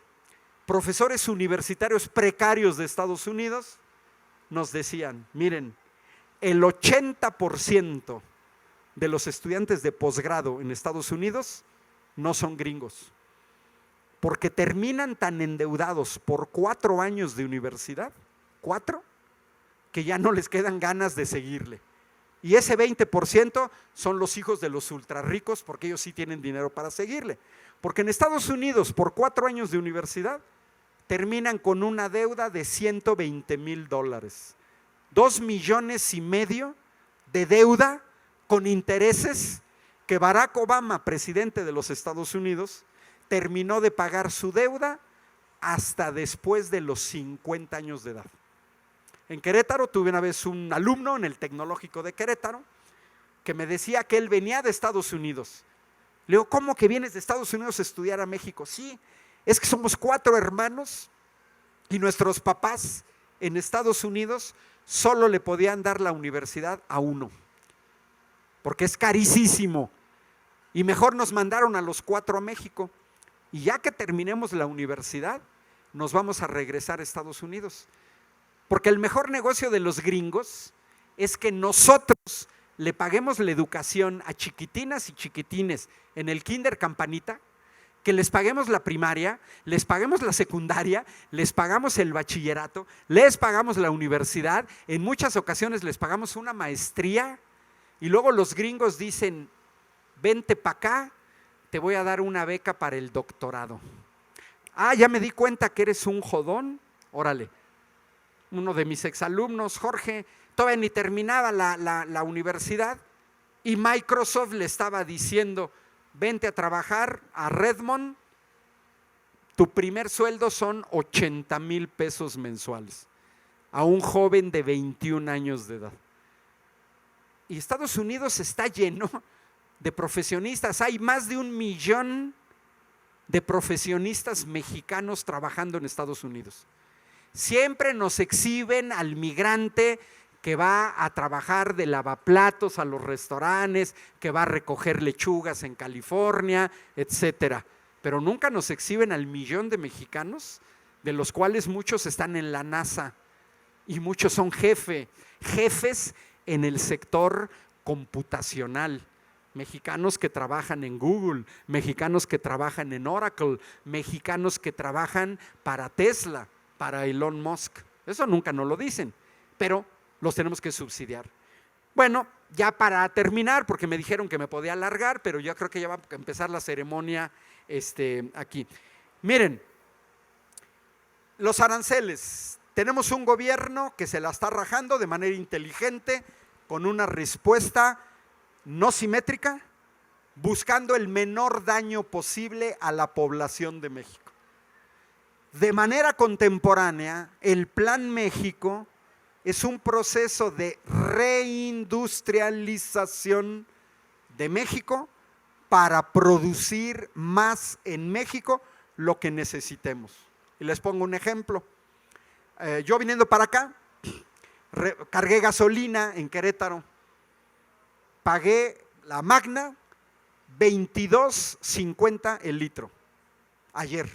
profesores universitarios precarios de Estados Unidos nos decían: miren, el 80% de los estudiantes de posgrado en Estados Unidos no son gringos, porque terminan tan endeudados por 4 años de universidad, 4, que ya no les quedan ganas de seguirle. Y ese 20% son los hijos de los ultrarricos, porque ellos sí tienen dinero para seguirle. Porque en Estados Unidos, por 4 años de universidad, terminan con una deuda de $120,000. $2,5 millones de deuda con intereses que Barack Obama, presidente de los Estados Unidos, terminó de pagar su deuda hasta después de los 50 años de edad. En Querétaro tuve una vez un alumno en el Tecnológico de Querétaro que me decía que él venía de Estados Unidos. Le digo: ¿cómo que vienes de Estados Unidos a estudiar a México? Sí, es que somos 4 hermanos y nuestros papás en Estados Unidos solo le podían dar la universidad a uno, porque es carísimo. Y mejor nos mandaron a los 4 a México. Y ya que terminemos la universidad, nos vamos a regresar a Estados Unidos. Porque el mejor negocio de los gringos es que nosotros le paguemos la educación a chiquitinas y chiquitines en el kinder Campanita, que les paguemos la primaria, les paguemos la secundaria, les pagamos el bachillerato, les pagamos la universidad, en muchas ocasiones les pagamos una maestría y luego los gringos dicen, vente para acá, te voy a dar una beca para el doctorado. Ah, ya me di cuenta que eres un jodón, órale. Uno de mis exalumnos, Jorge, todavía ni terminaba la universidad y Microsoft le estaba diciendo, vente a trabajar a Redmond, tu primer sueldo son 80,000 pesos mensuales, a un joven de 21 años de edad. Y Estados Unidos está lleno de profesionistas, hay más de 1 millón de profesionistas mexicanos trabajando en Estados Unidos. Siempre nos exhiben al migrante que va a trabajar de lavaplatos a los restaurantes, que va a recoger lechugas en California, etcétera. Pero nunca nos exhiben al millón de mexicanos, de los cuales muchos están en la NASA y muchos son jefes en el sector computacional. Mexicanos que trabajan en Google, mexicanos que trabajan en Oracle, mexicanos que trabajan para Tesla, para Elon Musk. Eso nunca nos lo dicen, pero los tenemos que subsidiar. Bueno, ya para terminar, porque me dijeron que me podía alargar, pero yo creo que ya va a empezar la ceremonia aquí. Miren, los aranceles. Tenemos un gobierno que se la está rajando de manera inteligente, con una respuesta no simétrica, buscando el menor daño posible a la población de México. De manera contemporánea, el Plan México es un proceso de reindustrialización de México para producir más en México lo que necesitemos. Y les pongo un ejemplo. Yo viniendo para acá, cargué gasolina en Querétaro, pagué la Magna 22.50 el litro, ayer,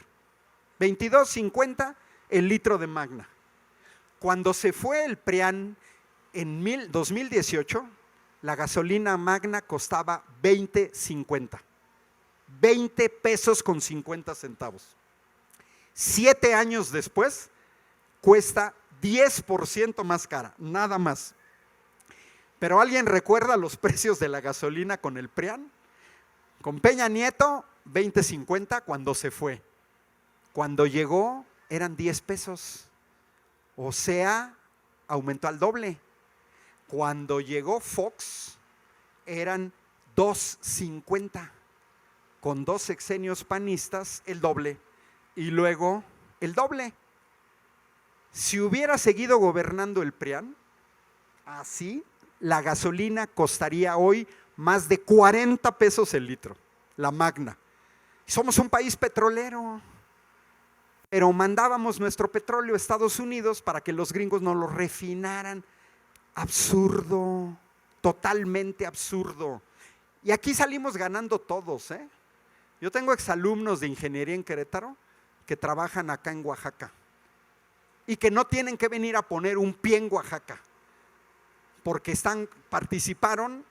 22.50 el litro de Magna. Cuando se fue el PRIAN en 2018, la gasolina Magna costaba 20.50, 20 pesos con 50 centavos. 7 años después, cuesta 10% más cara, nada más. Pero ¿alguien recuerda los precios de la gasolina con el PRIAN? Con Peña Nieto, 20.50 cuando se fue. Cuando llegó, eran 10 pesos. O sea, aumentó al doble. Cuando llegó Fox, eran 2.50. Con 2 sexenios panistas, el doble. Y luego, el doble. Si hubiera seguido gobernando el PRIAN, así, la gasolina costaría hoy más de 40 pesos el litro, la Magna. Somos un país petrolero, pero mandábamos nuestro petróleo a Estados Unidos para que los gringos nos lo refinaran. Absurdo, totalmente absurdo. Y aquí salimos ganando todos, ¿eh? Yo tengo exalumnos de ingeniería en Querétaro que trabajan acá en Oaxaca y que no tienen que venir a poner un pie en Oaxaca porque participaron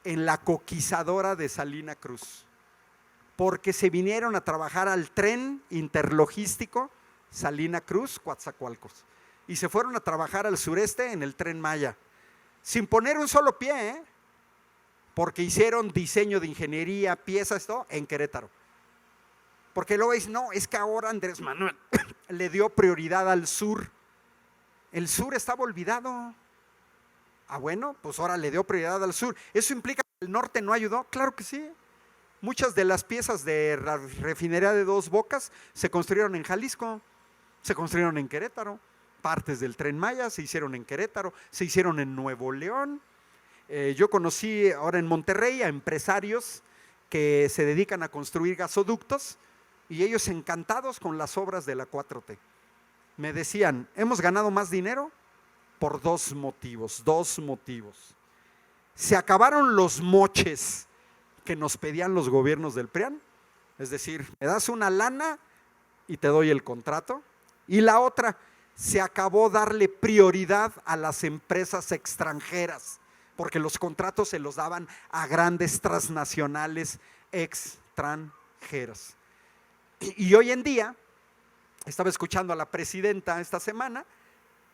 en la coquizadora de Salina Cruz, porque se vinieron a trabajar al tren interlogístico Salina Cruz, Coatzacoalcos, y se fueron a trabajar al sureste en el Tren Maya, sin poner un solo pie, porque hicieron diseño de ingeniería, piezas, todo en Querétaro. Porque luego dicen, no, es que ahora Andrés Manuel le dio prioridad al sur. El sur estaba olvidado. Ah, bueno, pues ahora le dio prioridad al sur. ¿Eso implica que el norte no ayudó? Claro que sí. Muchas de las piezas de la refinería de Dos Bocas se construyeron en Jalisco, se construyeron en Querétaro. Partes del Tren Maya se hicieron en Querétaro, se hicieron en Nuevo León. Yo conocí ahora en Monterrey a empresarios que se dedican a construir gasoductos y ellos encantados con las obras de la 4T. Me decían, hemos ganado más dinero por dos motivos. Se acabaron los moches que nos pedían los gobiernos del PRIAN, es decir, me das una lana y te doy el contrato. Y la otra, se acabó darle prioridad a las empresas extranjeras, porque los contratos se los daban a grandes transnacionales extranjeras. Y hoy en día, estaba escuchando a la presidenta esta semana,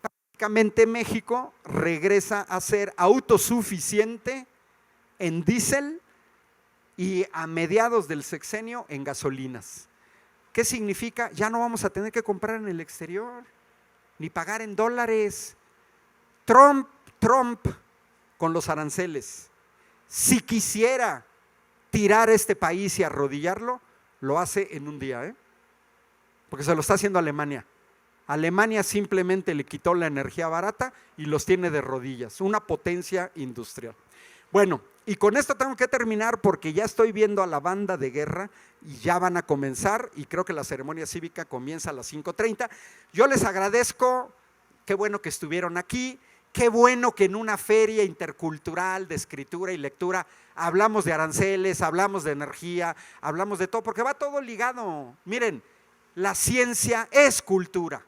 prácticamente México regresa a ser autosuficiente en diésel y a mediados del sexenio en gasolinas. ¿Qué significa? Ya no vamos a tener que comprar en el exterior, ni pagar en dólares. Trump con los aranceles, si quisiera tirar este país y arrodillarlo, lo hace en un día, porque se lo está haciendo Alemania. Alemania simplemente le quitó la energía barata y los tiene de rodillas, una potencia industrial. Bueno, y con esto tengo que terminar porque ya estoy viendo a la banda de guerra y ya van a comenzar, y creo que la ceremonia cívica comienza a las 5:30. Yo les agradezco, qué bueno que estuvieron aquí, qué bueno que en una feria intercultural de escritura y lectura hablamos de aranceles, hablamos de energía, hablamos de todo, porque va todo ligado. Miren, la ciencia es cultura.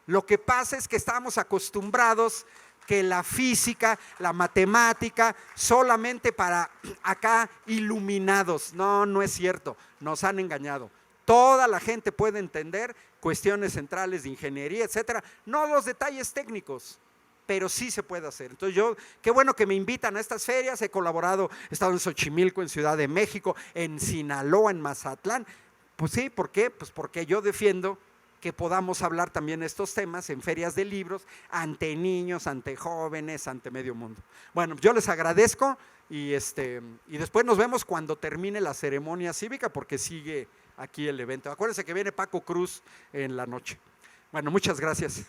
Lo que pasa es que estamos acostumbrados que la física, la matemática, solamente para acá iluminados. No, no es cierto, nos han engañado. Toda la gente puede entender cuestiones centrales de ingeniería, etcétera, no los detalles técnicos, pero sí se puede hacer. Entonces yo, qué bueno que me invitan a estas ferias, he colaborado, he estado en Xochimilco, en Ciudad de México, en Sinaloa, en Mazatlán. Pues sí, ¿por qué? Pues porque yo defiendo que podamos hablar también estos temas en ferias de libros, ante niños, ante jóvenes, ante medio mundo. Bueno, yo les agradezco y después nos vemos cuando termine la ceremonia cívica, porque sigue aquí el evento. Acuérdense que viene Paco Cruz en la noche. Bueno, muchas gracias.